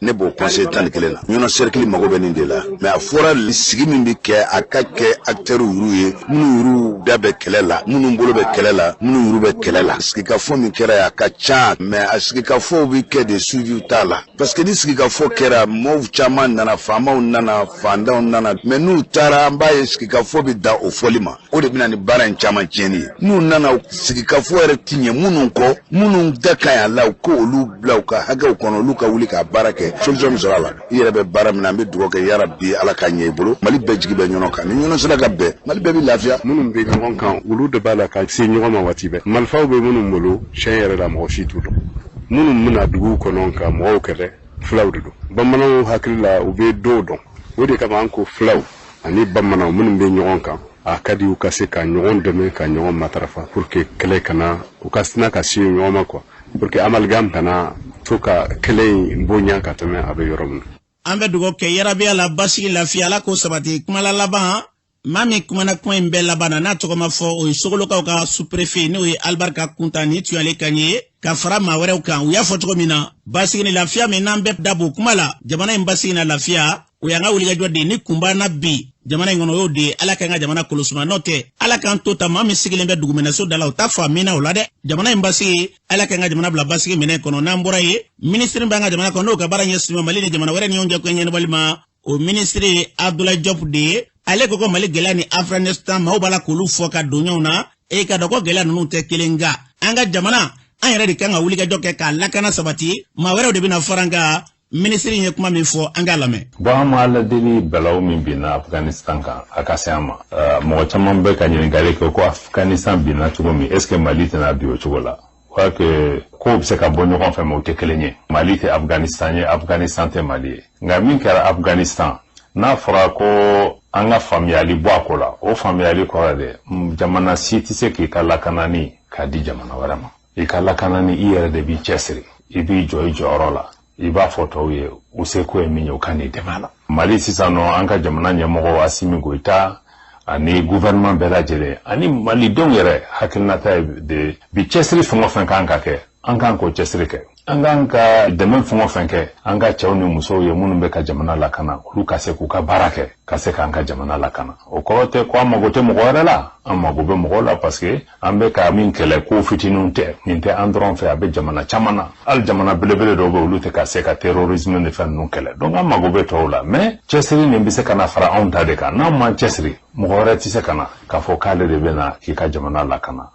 ne b'o conseil 11 la ɲɔnɔ cercle mago bɛ nin de la mais a fɔra sigi min bɛ kɛ a ka kɛ acteur yuru ye minnu yuru da bɛ kɛlɛ la minnu bolo bɛ kɛlɛ la minnu yuru bɛ kɛlɛ la sigikafɔ min kɛra a ka ca mais a sigikafɔw bɛ kɛ de suivi t'a la parce que ni sigikafɔ kɛra mɔɔw caman nana faamaw nana fantanw nana mais n'u taara an b'a ye sigikafɔ bɛ da o fɔli ma o de bɛna ni baara in caman tiɲɛni ye n'u nana sigikafɔ yɛrɛ ti ɲɛ minnu kɔ minnu da ka ɲi a la u ko olu bila u ka hakɛw kɔnɔ olu ka wuli ka baara kɛ kɛ solution min sɔrɔ a la i yɛrɛ bɛ baara min na an bɛ dugawu kɛ yarabi ala ka ɲɛ i bolo Mali bɛɛ jigi bɛ ɲɔgɔn kan ni ɲɔgɔn sera ka bɛn Mali bɛɛ bɛ lafiya minnu bɛ ɲɔgɔn kan olu de b'a la ka se ɲɔgɔn ma waati bɛɛ marifaw bɛ minnu bolo tiɲɛ yɛrɛ la mɔgɔ si t'u dɔn minnu bɛna duguw kɔnɔ ka mɔgɔw kɛlɛ fulaw de don bamananw hakili la u bɛ dɔw dɔn o de kama an ko fulaw ani bamananw minnu bɛ ɲɔgɔn kan a ka di u ka se ka ɲɔgɔn dɛmɛ ka ɲɔgɔn matarafa pour que kɛlɛ kana u ka sina ka se ɲɔgɔn ma quoi pour que amalgame kana to ka kɛlɛ in bonya ka tɛmɛ a bɛ yɔrɔ min na. An bɛ dugawu kɛ yarabi ala basigi lafiya ala ko sabati kuma la laban maa min kumana kuma in bɛɛ laban na n'a tɔgɔ ma fɔ o ye Sogolokaw ka sous-préfet n'o ye Albarka Kunta ni tun y'ale kan ye ka fara maa wɛrɛw kan u y'a fɔ cogo min na basigi ni lafiya min n'an bɛɛ dabo kuma la jamana in basigi na lafiya o y'an ka wulikajɔ de ni kun b'an na bi jamana in kɔnɔ o y'o de ala ka jamana kɔlɔsima n'o tɛ ala k'an to ta maa min sigilen bɛ dugumɛnɛso da la o t'a fɔ a minna o la dɛ jamana in basigi ala ka jamana bila basigi minɛ kɔnɔ n'an bɔra ye minisiri b'an ka jamana kɔnɔ n'o ka baara ɲɛsin Mali ni jamana wɛrɛ ni ɲɔgɔn cɛ ko ɲɛnabɔli ma o minisiri Abdoulaye Diop de ye ale ko Mali gɛlɛya ni Afghanistan maaw b'a la k'olu fɔ ka don ɲɔgɔn na ka dɔn ko gɛlɛya ninnu tɛ kelen nka an ka jamana an yɛrɛ de kan ka wulikajɔ kɛ k'a lakana sabati maa wɛrɛw de bɛna fara an kan minisiri ye kuma min fɔ an k'a lamɛn. Bon an ma ladeli bɛlaw min binna Afghanistan kan a ka se an ma mɔgɔ caman bɛ ka ɲininkali kɛ ko Afghanistan binna cogo min est ce que Mali tɛna bi o cogo la quoi que ko bɛ se ka bɔ ɲɔgɔn fɛ mais o tɛ kelen ye Mali tɛ Afghanistan ye Afghanistan tɛ Mali ye nka min kɛra Afghanistan n'a fɔra ko an ka faamuyali bɔ a ko la o faamuyali kɔrɔ de jamana si tɛ se k'i ka lakanani k'a di jamana wɛrɛ ma i ka lakanani i yɛrɛ de b'i cɛsiri i b'i jɔ i jɔyɔrɔ la i b'a fɔ tɔw ye u se ko ye min ye u ka n'i dɛmɛ a la Mali sisan nɔ an ka jamana ɲɛmɔgɔ Assimi Goïta ani gouvernement bɛɛ lajɛlen ani malidenw yɛrɛ hakilinata ye de bi cɛsiri fɛn o fɛn kan ka kɛ an kan k'o cɛsiri kɛ an kan ka dɛmɛ fɛn o fɛn kɛ an ka cɛw ni musow ye minnu bɛ ka jamana lakana olu ka se k'u ka baara kɛ ka se k'an ka jamana lakana o kɔrɔ tɛ ko an mago tɛ mɔgɔ wɛrɛ la an mago bɛ mɔgɔw la parce que an bɛ ka min kɛlɛ ko fitininw tɛ nin tɛ an dɔrɔn fɛ a bɛ jamana caman na hali jamana belebele dɔw bɛ olu tɛ ka se ka terrorisme ni fɛn ninnu kɛlɛ donc an mago bɛ tɔw la mais cɛsiri nin bɛ se ka na fara anw ta de kan n'an m'an cɛsiri mɔgɔ wɛrɛ tɛ se ka na k'a fɔ k'ale de bɛ na k'i ka jamana lakana.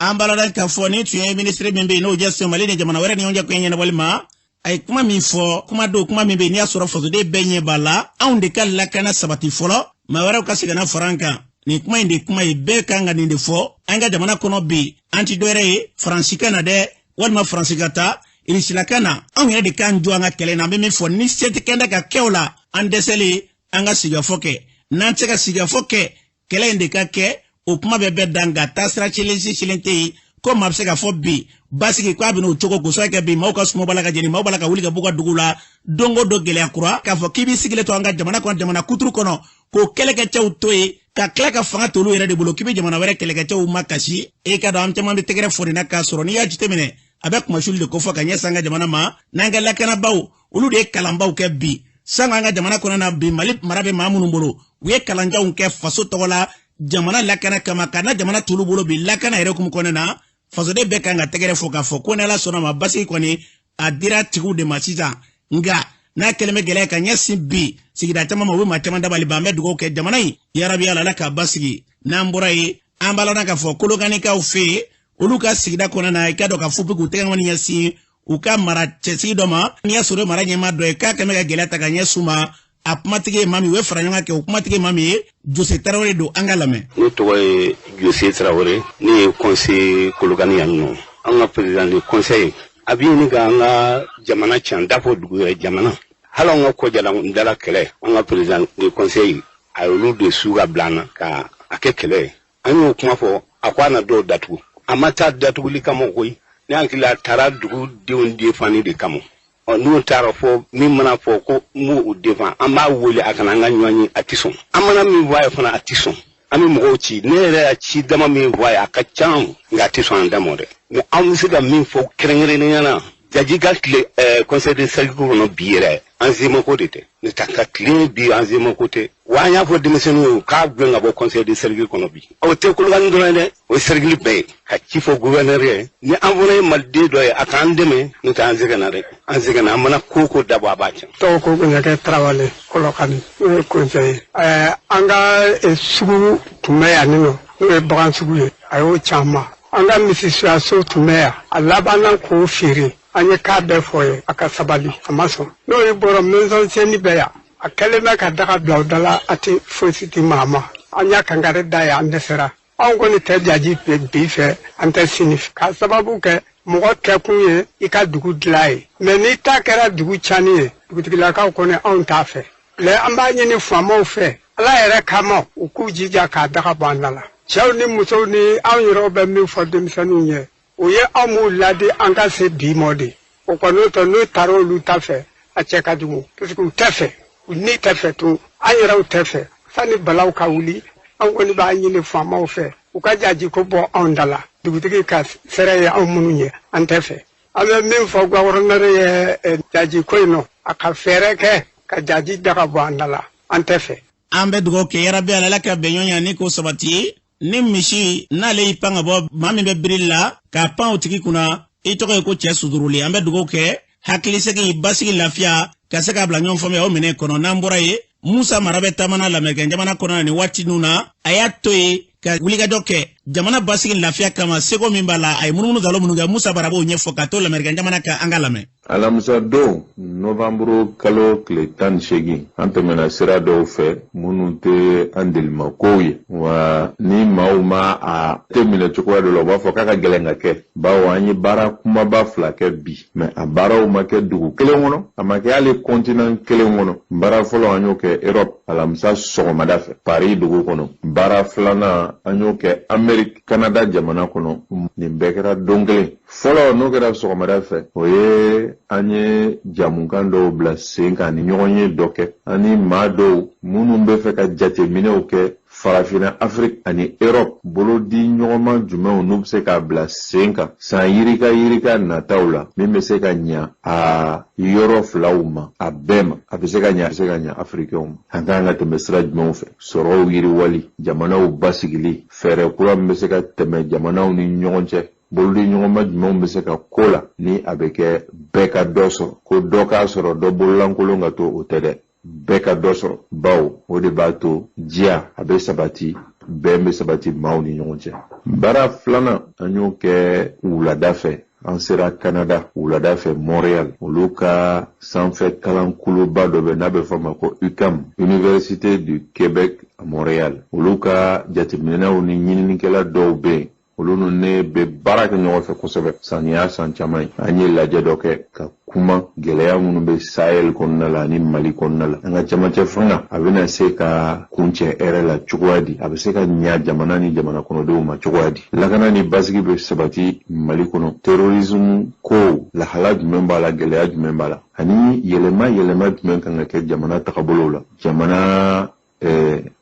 An baladan ka fɔ ni tun ye minisiri min bɛ yen n'o jɛsɛn Mali ni jamana wɛrɛ ni ɲɔgɔn cɛ ko ɲɛnabɔli ma a ye kuma min fɔ kuma don kuma min bɛ yen n'i y'a sɔrɔ fasoden bɛɛ ɲɛ b'a la anw de ka lakana sabati fɔlɔ maa wɛrɛw ka segin na fara an kan nin kuma in de kuma ye bɛɛ kan ka nin de fɔ an ka jamana kɔnɔ bi an ti dɔwɛrɛ ye Faransi kan na dɛ walima Faransi ka taa Irisila kan na anw yɛrɛ de kan jɔ an ka kɛlɛ na an bɛ min fɔ ni se tɛ kɛnɛ ka kɛ o la an dɛsɛlen an ka sigikafɔ kɛ n'an tɛ se ka sigikafɔ kɛ kɛlɛ in de ka kɛ o kuma bɛɛ dan nka taasira cilen tɛ yen ko maa bɛ se ka fɔ bi basigi ko a bɛna o cogo ko sɔrɔ kɛ bi maaw ka sumaw b'a la ka jeni maaw b'a la ka wuli ka bɔ u ka dugu la don o don gɛlɛya kura k'a fɔ k'i b'i sigilen to an ka jamana kɔnɔ jamana kuturu kɔnɔ k'o kɛlɛkɛcɛw to yen ka tila ka fanga to olu yɛrɛ de bolo k'i bɛ jamana wɛrɛ kɛlɛkɛcɛw ma kasi e ka dɔn an caman bɛ tɛgɛrɛ fɔ nin na k'a sɔrɔ n'i y'a jateminɛ a bɛ kumasuli de ko fɔ ka ɲɛsin an ka jamana ma n'an ka lakanabaw olu de ye kalanbaw kɛ bi sango an ka jamana kɔnɔ na bi Mali mara bɛ maa minnu bolo u ye kalanjanw kɛ faso tɔgɔ la jamana lakana kama ka na jamana t'olu bolo bi lakana yɛrɛ hukumu kɔnɔ na fasoden bɛɛ kan ka tɛgɛrɛ fɔ k'a fɔ ko n'Ala sɔnna ma basigi kɔni a dira tigiw de ma sisan nka n'a kɛlen bɛ gɛlɛya ka ɲɛsin bi sigida caman ma u bɛ maa caman dabali ban an bɛ dugawu kɛ jamana in yarabi ala k'a basigi n'an bɔra ye an b'a lɔn k'a fɔ kolokanikaw fɛ yen olu ka sigida kɔnɔ na i ka dɔn ka fɔ k'u tɛgɛ ŋɔni ɲɛsin u ka mara cɛsigi dɔ ma n'i y'a sɔrɔ mara ɲɛmaa dɔ ye k'a kɛmɛ ka gɛlɛya ta ka ɲɛsin u ma a kumatigi ye maa min u ye fara ɲɔgɔn kɛ o kumatigi ye maa min ye Jose Tarawele don an ka lamɛn. Ne tɔgɔ ye Jose Tarawele ne ye conseil Kolokani yan nɔ an ka président de conseil a bɛ ɲini ka an ka jamana can dafɔ dugu yɛrɛ jamana hali an ka kɔjala kɛlɛ an ka président de conseil a y'olu de su ka bila an na ka a kɛ kɛlɛ ye an y'o kuma fɔ a ko a na dɔw datugu a ma taa datuguli kama koyi ne hakili a taara dugudenw defani de kama n'o taara fɔ min mana fɔ ko n b'o defan an b'a wele a kana an ka ɲɔgɔn ye a tɛ sɔn an mana min fɔ a ye fana a tɛ sɔn an bɛ mɔgɔw ci ne yɛrɛ y'a ci dama min fɔ a ye a ka can nka a tɛ sɔn an dama dɛ mɛ an bɛ se ka min fɔ kɛrɛnkɛrɛnnenya na jaji ka tile conseil de sagi kɔnɔ bi yɛrɛ an zemako de tɛ ne ta ka tile bi an zemako tɛ wa an y'a fɔ denmisɛnninw ye k'a gɛn ka bɔ conseil de sagi kɔnɔ bi o tɛ Kolokani dɔrɔn ye dɛ o ye sɛrigili bɛɛ ye ka ci fɔ gouverneur ye ni an fana ye maliden dɔ ye a k'an dɛmɛ n'o tɛ an sɛgɛnna dɛ an sɛgɛnna an mana ko dabɔ a b'a tiɲɛ. tɔgɔ ko Gunjata Tarawele Kolokani n'o ye conseil an ka sugu tun bɛ yan nɔ n'o ye bagan sugu ye a y'o caman an ka misisiyaso tun bɛ yan a labanna k'o feere an ye k'a bɛɛ fɔ ye a ka sabali a ma sɔn n'o ye bɔra mɛnsɔnsɛnni bɛɛ yan a kɛlen bɛ ka daga bila o da la a tɛ fosi ti maa ma an y'a kankari da ye an dɛsɛra anw kɔni tɛ jaji bi fɛ an tɛ sini k'a sababu kɛ mɔgɔ kɛkun ye i ka dugu dilan ye mɛ n'i ta kɛra dugu cani ye dugutigilakaw kɔni anw t'a fɛ an b'a ɲini faamaw fɛ ala yɛrɛ kama u k'u jija k'a daga bɔ an da la cɛw ni musow ni anw yɛrɛw bɛ min fɔ denmisɛnninw ye o ye anw m'u ladi an ka se bi mɔ de o kɔni tɔ n'u taara olu ta fɛ a cɛ ka jugu parce que u tɛ fɛ u ni tɛ fɛ tun an yɛrɛw tɛ fɛ sani balaw ka wuli an kɔni b'a ɲini faamaw fɛ u ka jaji ko bɔ anw da la dugutigi ka sɛrɛ ye anw minnu ye an tɛ fɛ an bɛ min fɔ gɔvɔrɔnɛri ye jaji ko in nɔ a ka fɛɛrɛ kɛ ka jaji daga bɔ an da la an tɛ fɛ an bɛ dugawu kɛ yarabi ala ka bɛnɲɔgɔnya ni ko sabati ni misi n'ale y'i pan ka bɔ maa min bɛ biri la k'a pan o tigi kunna i tɔgɔ ye ko cɛ suduruli an bɛ dugawu kɛ hakilisigi basigi lafiya ka se k'a bila ɲɔgɔn faamuya o minɛ kɔnɔ n'an bɔra ye Musa mara bɛ taamana lamɛkɛ jamana kɔnɔ ni waati ninnu na a y'a to ye ka wulikajɔ kɛ jamana basigi lafiya kama seko min b'a la a ye munumunu nkalon minnu kɛ Musa bara b'o ɲɛfɔ ka to lamɛkɛ jamana kan an ka lamɛn. Alamisa don nɔvanburu kalo tile 18 an tɛmɛna sira dɔw fɛ minnu tɛ an delimakow ye wa ni maaw ma a tɛ minɛ cogoya dɔ la u b'a fɔ k'a ka gɛlɛn ka kɛ bawo an ye baara kumaba 2 kɛ bi mɛ a baaraw ma kɛ dugu kelen kɔnɔ a ma kɛ hali kɔntinan kelen kɔnɔ baara fɔlɔ an y'o kɛ Europe alamisa sɔgɔmada fɛ Paris dugu kɔnɔ baara filanan an y'o kɛ Amérique Canada jamana kɔnɔ nin bɛɛ kɛra don kelen fɔlɔ n'o kɛra sɔgɔmada fɛ o ye an ye jamukan dɔw bila sen kan ni ɲɔgɔn ye dɔ kɛ ani maa dɔw minnu bɛ fɛ ka jateminɛw kɛ farafina Afrique ani Europe bolo di ɲɔgɔnma jumɛnw n'u bɛ se k'a bila sen kan san yirika nataw la min bɛ se ka ɲa a yɔrɔ filaw ma a bɛɛ ma a bɛ se ka ɲa Afrikɛnw ma an kan ka tɛmɛ sira jumɛnw fɛ sɔrɔw yiriwali jamanaw basigili fɛɛrɛ kura min bɛ se ka tɛmɛ jamanaw ni ɲɔgɔn cɛ bolodi ɲɔgɔnma jumɛnw bɛ se ka ko la ni a bɛ kɛ bɛɛ ka dɔ sɔrɔ ko dɔ k'a sɔrɔ dɔ bololankolon ka to o tɛ dɛ bɛɛ ka dɔ sɔrɔ bawo o de b'a to diya a bɛ sabati bɛɛ bɛ sabati maaw ni ɲɔgɔn cɛ baara filanan an y'o kɛ wulada fɛ an sera Canada wulada fɛ Montréal olu ka sanfɛ kalankuloba dɔ bɛ n'a bɛ fɔ ma ko UQAM Université du Québec à Montréal olu ka jateminɛw ni ɲininikɛla dɔw bɛ yen olu ne bɛ baara kɛ ɲɔgɔn fɛ kosɛbɛ saniya san caman ye an ye lajɛ dɔ kɛ ka kuma gɛlɛya minnu bɛ Sahel kɔnɔna la ani Mali kɔnɔna la an ka camancɛ fanga a bɛna se ka kuncɛ hɛrɛ la cogoya di a bɛ se ka ɲa jamana ni jamana kɔnɔdenw ma cogoya di lakana ni basigi bɛ sabati Mali kɔnɔ terrorisme ko lahala jumɛn b'a la gɛlɛya jumɛn b'a la ani yɛlɛma jumɛn kan ka kɛ jamana tagabolow la jamana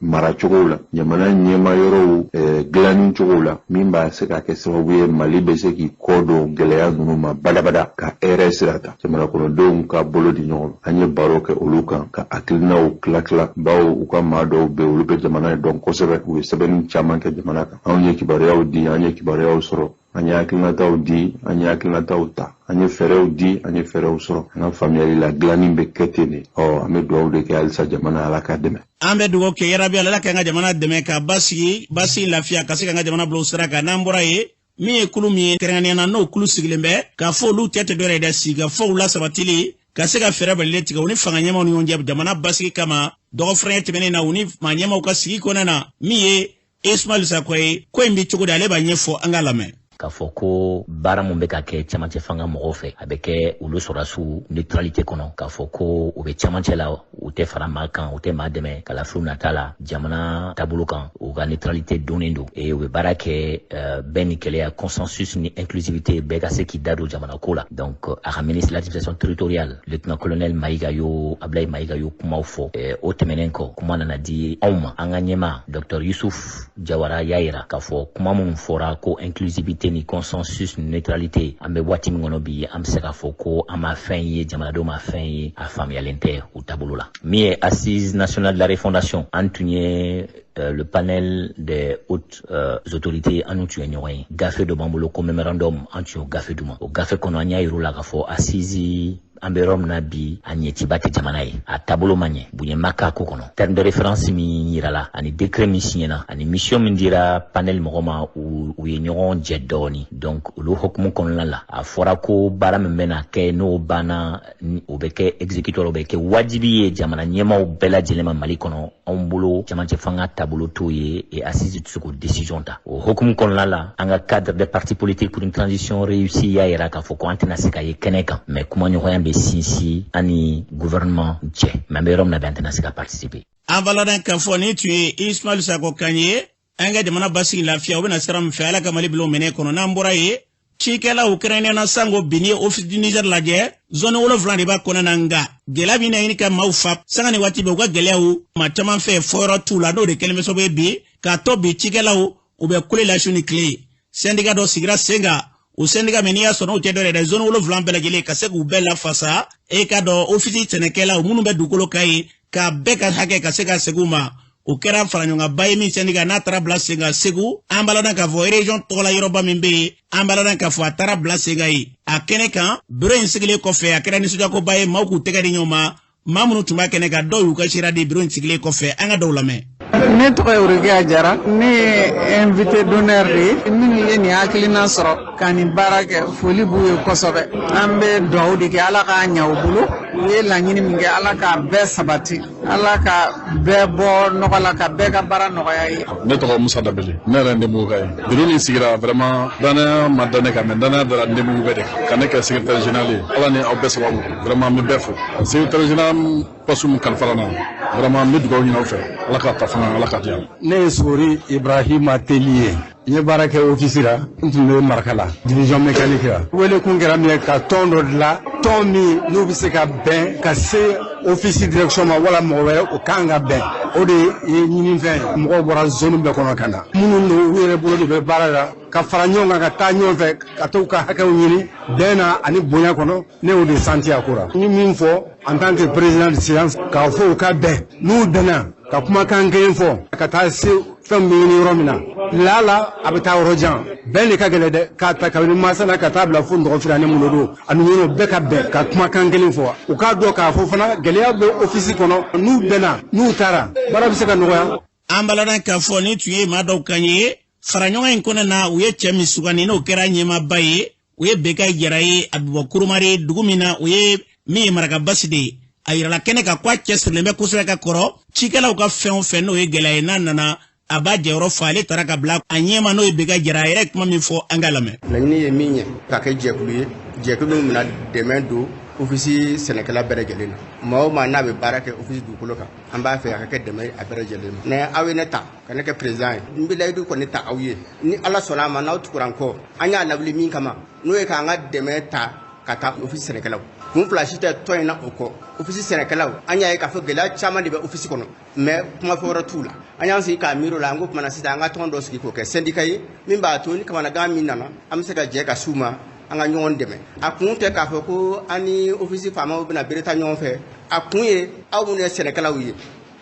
maracogow la jamana ɲɛma yɔrɔw dilanni cogow la min b'a se ka kɛ sababu ye Mali bɛ se k'i kɔ don gɛlɛya ninnu ma badabada ka hɛrɛ sira ta jamana kɔnɔdenw ka bolo di ɲɔgɔn an ye baro kɛ olu kan ka hakilinaw tila bawo u ka maa dɔw bɛ olu bɛ jamana dɔn kosɛbɛ u ye sɛbɛnni caman kɛ jamana kan anw ye kibaruyaw di an ye kibaruyaw sɔrɔ an ye hakilinataw di an ye hakilinataw ta an ye fɛɛrɛw di an ye fɛɛrɛw sɔrɔ an ka faamuyali la dilanni bɛ kɛ ten de an bɛ dugawu de kɛ halisa jamana ala k'a dɛmɛ an bɛ dugawu kɛ yarabi ala ka an ka jamana dɛmɛ ka basigi lafiya ka se ka an ka jamana bila o sira kan n'an bɔra ye min ye kulu min ye kɛrɛnkɛrɛnnenya na n'o kulu sigilen bɛ k'a fɔ olu tɛ dɔ yɛrɛ dɛ sigikafɔw la sabatili ka se ka fɛɛrɛ balilen tigɛ u ni fanga ɲɛmaw ni ɲɔgɔn cɛ jamana basigi kama dɔgɔfɛrɛnya tɛmɛnen na u ni maa ɲɛmaw ka sigi kɔnɔna na min ye Ismail Sakɔ ye ko in bɛ cogo di ale b'a ɲɛfɔ an ka lamɛn k'a fɔ ko baara mun bɛ ka kɛ camancɛ fanga mɔgɔw fɛ a bɛ kɛ olu sɔrɔdasiw neutralité kɔnɔ k'a fɔ ko u bɛ camancɛ la u tɛ fara maa kan u tɛ maa dɛmɛ kalafiliw nata la jamana taabolo kan u ka neutralité donnen don u bɛ baara kɛ bɛn ni kɛlɛya consensus ni inclusivité bɛɛ ka se k'i da don jamana ko la donc a ka ministre de l'administration territoriale lieutenant colonel Ablaye Mayiga y'o kumaw fɔ o tɛmɛnen kɔ kuma nana di anw ma an ka ɲɛma Dr Yusuf Jawara y'a yira k'a fɔ kuma minnu fɔra ko inclusivité ni consensus ni neutralité an bɛ waati min kɔnɔ bi an bɛ se k'a fɔ ko an ma fɛn ye jamanadenw ma fɛn ye a faamuyalen tɛ u taabolo la min ye assise nationale de la refondation an tun ye le panel des hautes autorités an tun ye ɲɔgɔn ye gafe dɔ b'an bolo ko memorandum an tun y'o gafe d'u ma o gafe kɔnɔ an y'a yir'u la k'a fɔ assise an bɛ yɔrɔ min na bi a ɲɛciba tɛ jamana ye a taabolo man ɲɛ bonya k'a ko kɔnɔ terme de référence min yirala ani décret min signena ani mission min dira panel mɔgɔ ma u ye ɲɔgɔn jɛ dɔɔni donc olu hukumu kɔnɔna la a fɔra ko baara min bɛna kɛ n'o banna o bɛ kɛ exécuteur o bɛ kɛ wajibi ye jamana ɲɛmaaw bɛɛ lajɛlen ma Mali kɔnɔ anw bolo cɛmancɛ fanga taabolo t'o ye et assise tɛ se k'o décision ta o hukumu kɔnɔna la an ka cadre des partis politiques pour une transition réussie y'a yira k'a fɔ ko an tɛna se ka ye kɛnɛ kan mais kuma ɲɔgɔnya bɛ sinsin ani gouvernement cɛ mais an bɛ yɔrɔ min na bɛ an tɛna se ka participer. An balada k'a fɔ ni tun ye Ismail Sako kan ye an ka jamana basigi lafiya u bɛna sira min fɛ Ala ka Mali bila o minɛ kɔnɔ n'an bɔra ye cikɛlaw kɛrɛnkɛrɛnnena sango bin ye office du Niger lajɛ zone 7 de b'a kɔnɔna nga gɛlɛya min na ɲini ka maaw fa sanga ni waati bɛ u ka gɛlɛyaw maa caman fɛ fɔyɔrɔ t'u la n'o de kɛlen bɛ sababu ye bi k'a tɔ bi cikɛlaw u bɛ kule la su ni tile syndicat dɔ sigira sen kan o syndicat min n'i y'a sɔrɔ o tɛ dɔ yɛrɛ zone 7 bɛɛ lajɛlen ka se k'u bɛɛ lafasa e ka dɔn office sɛnɛkɛlaw minnu bɛ dugukolo kan ye k'a bɛɛ ka hakɛ ka se ka segin u ma o kɛra faraɲɔgɔnba ye min syndicat n'a taara bila sen kan Segu an balada k'a fɔ région tɔgɔla yɔrɔba min bɛ yen an balada k'a fɔ a taara bila sen kan ye a kɛnɛ kan bureau in sigilen kɔfɛ a kɛra nisɔndiyakoba ye maaw k'u tɛgɛ di ɲɔgɔn ma maa minnu tun b'a kɛnɛ kan dɔw y'u ka sira di bureau in sigilen kɔfɛ an ka dɔw lamɛn. Ne tɔgɔ ye Urigiya Jara ne ye invité d'honneur de ye minnu ye nin hakilina sɔrɔ ka nin baara kɛ foli b'u ye kosɛbɛ an bɛ dugawu de kɛ Ala k'a ɲɛ u bolo u ye laɲini min kɛ Ala k'a bɛɛ sabati Ala ka bɛɛ bɔ nɔgɔ la ka bɛɛ ka baara nɔgɔya ye. Ne tɔgɔ Musa Dabele ne yɛrɛ Ndemuguka ye bureau min sigira vraiment danaya ma da ne kan mais danaya dara Ndemugu bɛɛ de kan ka ne kɛ secrétaire général ye Ala ni aw bɛɛ sababu vraiment n bɛ bɛɛ fo secrétaire général poste min kalifara na vraiment n bɛ dugawu ɲini aw fɛ Ala k'a ta fanga Ala k'a di yan. Ne ye Sori Ibrahima Teli ye n ye baara kɛ office la n tun bɛ maraka la division mécanique la wele kun kɛra min ye ka tɔn dɔ dilan tɔn min n'u bɛ se ka bɛn ka se office direction ma wala mɔgɔ wɛrɛ o kan ka bɛn o de ye ɲinifɛn ye mɔgɔw bɔra zone bɛɛ kɔnɔ ka na minnu don u yɛrɛ bolo de bɛ baara la ka fara ɲɔgɔn kan ka taa ɲɔgɔn fɛ ka t'u ka hakɛw ɲini bɛn na ani bonya kɔnɔ ne y'o de santi a ko la n ye min fɔ en tant que président de séance k'a fɔ u ka bɛn n'u bɛnna ka kumakan kelen fɔ ka taa se fɛn min ɲini yɔrɔ min na lala a bɛ taa yɔrɔ jan bɛn de ka gɛlɛ dɛ k'a ta kabini masala ka taa bila fo nɔgɔfira ni mulo don ani ɲinɔ bɛɛ ka bɛn ka kumakan kelen fɔ u k'a dɔn k'a fɔ fana gɛlɛya bɛ office kɔnɔ n'u bɛnna n'u taara baara bɛ se ka nɔgɔya. An balada k'a fɔ ni tun ye maa dɔw kan ye faraɲɔgɔn in kɔnɔ na u ye cɛ min sugandi n'o kɛra ɲɛmaaba ye u ye Bekayi Jara ye a bɛ bɔ Kurumare dugu min na u ye min ye Maraka Basi de ye a yirala kɛnɛ kan k'a cɛsirilen bɛ kosɛbɛ ka kɔrɔ cikɛlaw ka fɛn o fɛn n'o ye gɛlɛya ye n'a nana a b'a jɛyɔrɔ fa ale taara ka bila a ɲɛma n'o ye Bekayi Jara a yɛrɛ kuma min fɔ an ka lamɛn. Laɲini ye min ye k'a kɛ jɛkulu ye jɛkulu min bɛna dɛmɛ don office sɛnɛkɛla bɛɛ lajɛlen na maa o maa n'a bɛ baara kɛ office dugukolo kan an b'a fɛ a ka kɛ dɛmɛ a bɛɛ lajɛlen ma mais aw ye ne ta ka ne kɛ président ye n bɛ layidu kɔni ta aw ye ni Ala sɔnna a ma n'aw tugura n kɔ an y'a lawuli min kama n'o ye k'an ka dɛmɛ ta ka taa office sɛnɛkɛlaw kun fila si tɛ tɔn in na o kɔ office sɛnɛkɛlaw an y'a ye k'a fɔ gɛlɛya caman de bɛ office kɔnɔ mais kuma fɔ yɔrɔ t'u la an y'an sigi k'a miiri o la an ko tuma na sisan an ka tɔn dɔ sigi k'o kɛ syndicat ye min b'a to ni kamanagan min nana an bɛ se ka jɛ ka s'u ma an ka ɲɔgɔn dɛmɛ a kun tɛ k'a fɔ ko an ni office faamaw bɛna bere ta ɲɔgɔn fɛ a kun ye aw minnu ye sɛnɛkɛlaw ye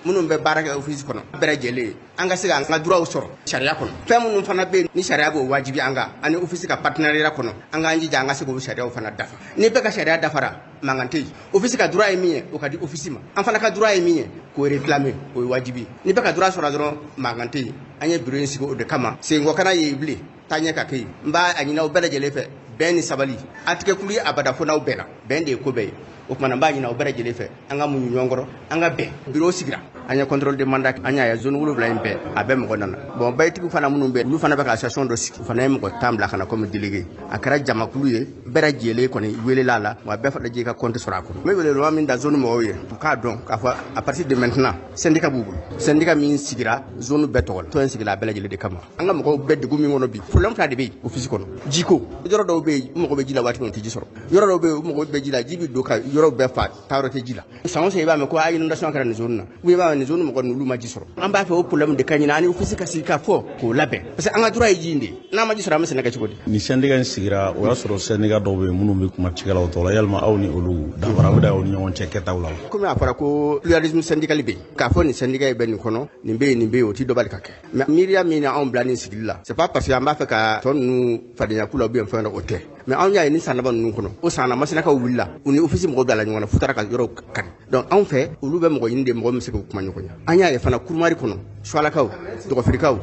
minnu bɛ baara kɛ office kɔnɔ bɛɛ lajɛlen an ka se k'an ka droit sɔrɔ sariya kɔnɔ fɛn minnu fana bɛ yen ni sariya b'o wajibi an kan ani office ka partenariat kɔnɔ an k'an jija an ka se k'o sariyaw fana dafa ni bɛɛ ka sariya dafara mankan tɛ yen office ka droit ye min ye o ka di office ma an fana ka droit ye min ye k'o réclamer o ye wajibi ni bɛɛ ka droit sɔrɔ dɔrɔn mankan tɛ yen an ye bureau in sigi o de kama senkɔ kana ye bilen taaɲɛ ka kɛ yen n b'a ɲini aw bɛɛ lajɛlen fɛ bɛn ni sabali a tɛ kɛ kulu ye abada fo n'aw bɛnna bɛn de ye ko bɛɛ ye o tuma na n b'a ɲini aw bɛɛ lajɛlen fɛ an ka muɲu ɲɔgɔn kɔrɔ an ka bɛn bureau sigira an ye contrôle de mandat an y'a ye zone 7 in bɛɛ a bɛɛ mɔgɔ nana bon bayitigiw fana minnu bɛ olu fana bɛ ka association dɔ sigi o fana ye mɔgɔ 10 bila ka na comme délégué a kɛra jamakulu ye bɛɛ lajɛlen kɔni welela a la wa bɛɛ fana lajɛ ka compte sɔrɔ a kɔnɔ n bɛ welewelema min da zone mɔgɔw ye u k'a dɔn k'a fɔ à partir de maintenant syndicat b'u bolo syndicat min sigira zone bɛɛ tɔgɔ la tɔn in sigila a bɛɛ lajɛlen de kama an ka mɔgɔw bɛɛ degun min kɔnɔ bi problème fila de bɛ yen office kɔnɔ jiko yɔrɔ dɔw bɛ yen u mago bɛ ji la waati min u tɛ ji sɔrɔ yɔrɔ dɔw bɛ yen u mago bɛ ji la ji bɛ don ka yɔrɔ bɛɛ fa taa yɔrɔ tɛ ji la san o san i b'a mɛn ko a inondation kɛra nin zone na ou bien i b'a mɛn nin zone mɔgɔ n'olu ma ji sɔrɔ an b'a fɛ o problème de ka ɲini an ni office ka sigi k'a fɔ k'o labɛn parce que an ka droit ye ji in de ye n'a ma ji sɔrɔ an bɛ sɛnɛ kɛ cogo di. ni syndicat in sigira o y'a sɔrɔ syndicat dɔw bɛ yen minnu bɛ kuma cikɛlaw tɔ la yalima aw ni olu danfara bɛ da aw ni ɲɔgɔn cɛ kɛtaw la. komi a fɔra ko pluralisme syndical bɛ yen k'a fɔ nin syndicat ye bɛ nin kɔnɔ nin bɛ yen nin bɛ yen o tɛ dɔ bali ka kɛ mais miiriya min na anw bila nin sigili la c'est pas parce que an b'a fɛ ka tɔ ninnu fadenya k'u la ou bien fɛn dɔ o tɛ mais an y'a ye ni san laban ninnu kɔnɔ o san na masinakaw wulila u ni ofisi mɔgɔw bila ɲɔgɔn na futara ka yɔrɔw kari donc anw fɛ olu bɛ mɔgɔ ɲini de mɔgɔ min se k'u kuma ɲɔgɔn ye an y'a ye fana kurumari kɔnɔ sualakaw dɔgɔfirikaw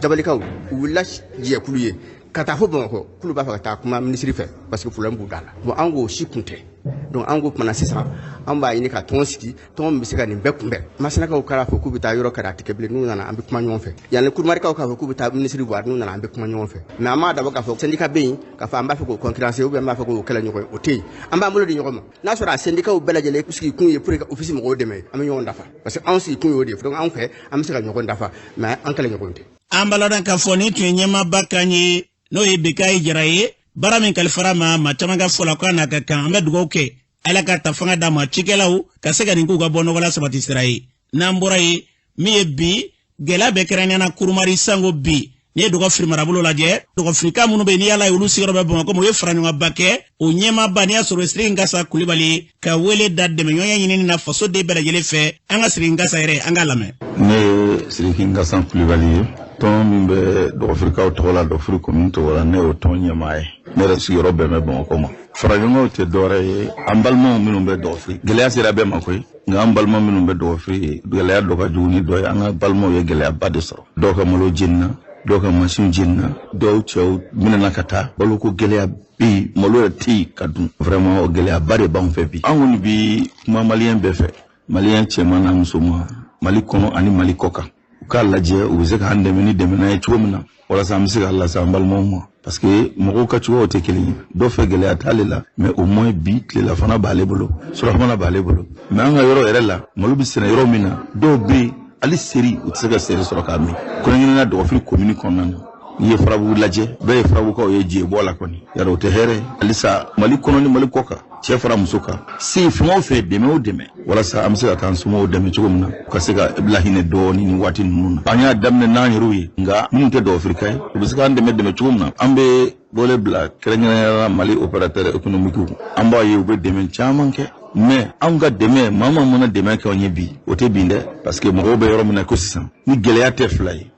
jabalikaw u wulila jɛkulu ye ka taa fo Bamakɔ k'olu b'a fɛ ka taa kuma minisiri fɛ parce que problème b'u da la bon an k'o si kun tɛ donc an ko kumana sisan an b'a ɲini ka tɔn sigi tɔn min bɛ se ka nin bɛɛ kunbɛn masinakaw k'a fɔ k'u bɛ taa yɔrɔ kɛra a tɛ kɛ bilen n'u nana an bɛ kuma ɲɔgɔn fɛ yanni kurumarikaw k'a fɔ k'u bɛ taa minisiri voir n'u nana an bɛ kuma ɲɔgɔn fɛ mais an m'a dabɔ k'a fɔ syndicat bɛ yen k'a fɔ an b'a fɛ k'o concurrencer ou bien an b'a fɛ k'o kɛlɛ ɲɔgɔn ye o tɛ yen an b'an bolo di ɲɔgɔn ma n'a sɔrɔ a syndicat bɛɛ lajɛlen sigi kun ye pour que office mɔgɔw dɛmɛ an bɛ ɲɔgɔn dafa parce que anw sigi kun y'o de ye donc anw fɛ an bɛ se ka ɲɔgɔn dafa mais an kɛlɛ ɲɔgɔn tɛ an baladan k'a fɔ ni tun ye ɲɛmaaba kan ye n'o ye Bekayi Jara ye baara min kalifara ma caman ka fɔ la ko a n'a ka kan an bɛ dugawu kɛ Ala ka ta fanga d'a ma cikɛlaw ka se ka nin k'u ka bɔ nɔgɔla sabati sira ye n'an bɔra ye min ye bi gɛlɛya bɛ kɛrɛnkɛrɛnna kurumari sango bi n'i ye dɔgɔfiri marabolo lajɛ dɔgɔfirika minnu bɛ yen n'i y'a la ye olu sigiyɔrɔ bɛ Bamakɔ u ye fara ɲɔgɔnba kɛ o ɲɛmaaba n'i y'a sɔrɔ Siriki Ngasa Kulibali ka wele da dɛmɛɲɔgɔnya ɲinini na faso den bɛɛ lajɛlen fɛ an ka Siriki Ngasa yɛrɛ an k'a lamɛn. Ne ye Siriki Ngasa Kulibali ye tɔn min bɛ dɔgɔfirikaw tɔgɔ la dɔgɔfiri commune tɔgɔ la ne y'o tɔn ɲɛmaa ye ne yɛrɛ sigiyɔrɔ bɛn bɛ Bamakɔ ma faraɲɔgɔnw tɛ dɔwɛrɛ ye an balimaw minnu bɛ dɔgɔfiri gɛlɛya sera bɛɛ ma koyi nka an balima minnu bɛ dɔgɔfiri gɛlɛya dɔ ka jugu ni dɔ ye an ka balimaw ye gɛlɛyaba de sɔrɔ dɔw ka malo jenina dɔw ka masin jenina dɔw cɛw minɛna ka taa baloko gɛlɛya bi malo yɛrɛ tɛ yen ka dun vraiment o gɛlɛyaba de b'anw fɛ bi an kɔni bi kuma maliyɛn bɛɛ fɛ maliyɛn cɛman n'a musoman Mali kɔnɔ ani Mali kɔ kan u k'a lajɛ u bɛ se k'an dɛmɛ ni dɛmɛ n'a ye cogo min na walasa an bɛ se k'a lase an balimaw ma parce que mɔgɔw ka cogoyaw tɛ kelen ye dɔ fɛ gɛlɛya t'ale la mais au moins bi tilelafana b'ale bolo surafana b'ale bolo mais an ka yɔrɔ yɛrɛ la malo bɛ sɛnɛ yɔrɔ min na dɔw bɛ yen hali seri u tɛ se ka seri sɔrɔ k'a min kɔɲɔɲinina dɔgɔfiri commune kɔnɔna na n'i ye farabugu lajɛ bɛɛ ye farabugukaw ye jɛ bɔ la kɔni yàrá o tɛ hɛrɛ halisa Mali kɔnɔ ni Mali kɔ kan cɛ fara muso kan se fɛn o fɛn dɛmɛ o dɛmɛ walasa an bɛ se ka k'an somɔgɔw dɛmɛ cogo min na u ka se ka lahinɛ dɔɔni ni waati ninnu na an y'a daminɛ n'an yɛrɛw ye nka minnu tɛ dɔgɔfirika ye u bɛ se k'an dɛmɛ cogo min na an bɛ dɔle bila kɛrɛnkɛrɛnnenya Mali opérateur économique an b'a ye u bɛ dɛmɛ caman kɛ mais anw ka dɛmɛ maa maa mana dɛmɛ kɛ anw ye bi o tɛ bin dɛ parce que mɔgɔw bɛ yɔrɔ min na ko sisan ni gɛlɛya tɛ fila ye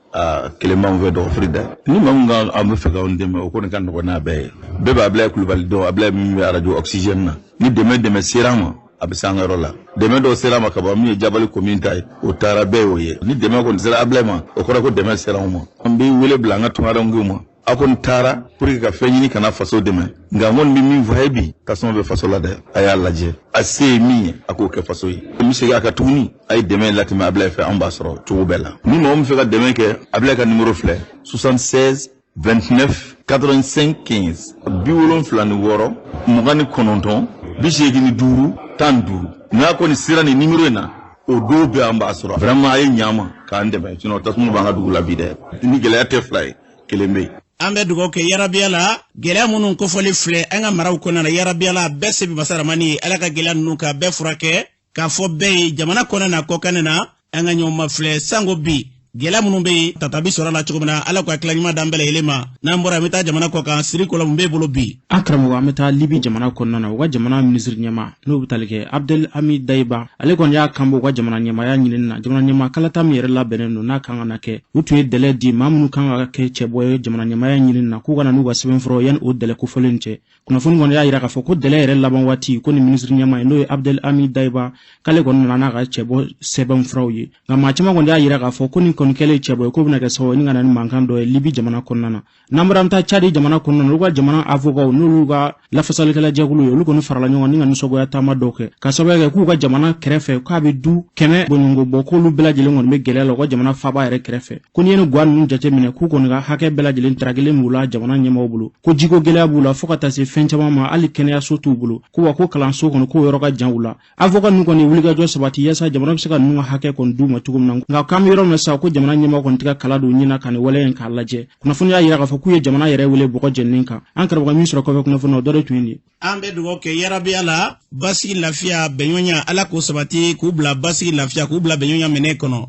kelen b'anw fɛ dɔgɔfiri dɛ ni maa min ka an bɛ fɛ k'anw dɛmɛ o kɔni ka nɔgɔn n'a bɛɛ ye bɛɛ b'a Ablaye Kulibali dɔn Ablaye min bɛ radio oxygène na ni dɛmɛ sera an ma a bɛ se an ka yɔrɔ la dɛmɛ dɔw sera an ma ka ban min ye Jabali commune ta ye o taara bɛɛ y'o ye ni dɛmɛ kɔni sera Ablaye ma o kɔrɔ ko dɛmɛ sera anw ma an bɛ wele bila an ka tunkarankew ma a kɔni taara pour que ka fɛn ɲini kana faso dɛmɛ nka n kɔni bɛ min fɔ a ye bi tasuma bɛ faso la dɛ a y'a lajɛ a se ye min ye a k'o kɛ faso ye n bɛ segin a kan tuguni a ye dɛmɛ latɛmɛ Ablaye fɛ an b'a sɔrɔ cogo bɛɛ la ni mɔgɔ min fɛ ka dɛmɛ kɛ Ablaye ka numéro filɛ 76 29 85 15 76 29 85 15 n'a kɔni sera nin numéro in na o dɔw bɛ an b'a sɔrɔ vraiment a ye ɲ'an k'an dɛmɛ sinon tasuma b'an ka dugu la bi dɛ ni gɛlɛya tɛ fila ye kelen bɛ yen. an bɛ dugawu kɛ yarabiya la gɛlɛya minnu kofɔli filɛ an ka maraw kɔnɔna na yarabiya la bɛɛ se bi masaramani ye Ala ka gɛlɛya ninnu k'a bɛɛ furakɛ k'a fɔ bɛɛ ye jamana kɔnɔna na kɔkanni na an ka ɲɔgɔn mafilɛ sango bi gɛlɛya minnu bɛ yen tatabi sɔrɔ la cogo min na Ala k'a tila ɲuman d'an bɛɛ lajɛlen ma n'an bɔra an bɛ taa jamana kɔ kan Siri Kɔlɔ mun b'e bolo bi. an karamɔgɔ an bɛ taa Libi jamana kɔnɔna na u ka jamana minisiri ɲɛma n'o bɛ tali kɛ Abdel Hamid Daiba ale kɔni y'a kanbɔ u ka jamana ɲɛmaya ɲinini na jamana ɲɛma kalata min yɛrɛ labɛnnen don n'a kan ka na kɛ u tun ye dɛlɛ di maa minnu kan ka kɛ cɛbɔ ye jamana ɲɛmaya ɲinini na k'u ka na n'u ka sɛbɛnfuraw yanni o dɛlɛ kofɔlen cɛ kunnafoni kɔni y'a jira k'a fɔ ko dɛlɛ yɛrɛ laban waati ko ni minisiri ɲɛma ye n'o ye Abdel Hamid Daiba k'ale kɔni nana n'a ka cɛbɔ sɛbɛnfuraw ye nka maa caman kɔni y'a jira k'a fɔ ko nin kɔni kɛlen cɛbɔ ye ko bɛna kɛ sababu ye ni ka na ni mankan dɔ ye Libi jamana kɔnɔna na n'an bɔra an taa Cadi jamana kɔnɔna na olu ka jamana avocaw n'olu ka lafasalikɛla jɛkulu ye olu kɔni farala ɲɔgɔn ni ka nisɔngoya taama dɔw kɛ ka sababu kɛ k'u ka jamana kɛrɛfɛ k'a bɛ du 100 bɔɲɔgɔnko bɔ k'olu bɛɛ lajɛlen kɔni bɛ gɛlɛya la u ka jamana faaba yɛrɛ kɛrɛfɛ ko n'i ye ni guwa ninnu jateminɛ k'u kɔni ka hakɛ bɛɛ lajɛlen tarakilen b'u la jamana ɲɛmaaw bolo ko jiko gɛlɛya b'u la fo ka taa se fɛn caman ma hali kɛnɛyaso t'u bolo ko wa ko kalanso kɔni k'o yɔrɔ ka jan u la avocat ninnu kɔni wulikajɔ sabati yaasa jamana bɛ se ka ninnu ka hakɛ kɔni d'u ma cogo min na nka k'an bɛ yɔrɔ min na sisan ko jamana ɲɛmaaw kɔni tɛ ka kala don ɲina ka nin wale in k'a lajɛ kunnafoni y'a jira k'a fɔ k'u ye jamana yɛrɛ wele bɔgɔ jɛninin kan an karamɔgɔ min sɔrɔ kɔfɛ kunnafoni o dɔ de tun ye nin an bɛ dugawu kɛ yarabiya la basigi lafiya bɛɲɔgɔnya Ala k'o sabati k'u bila basigi lafiya k'u bila bɛɲɔgɔnya minɛ kɔnɔ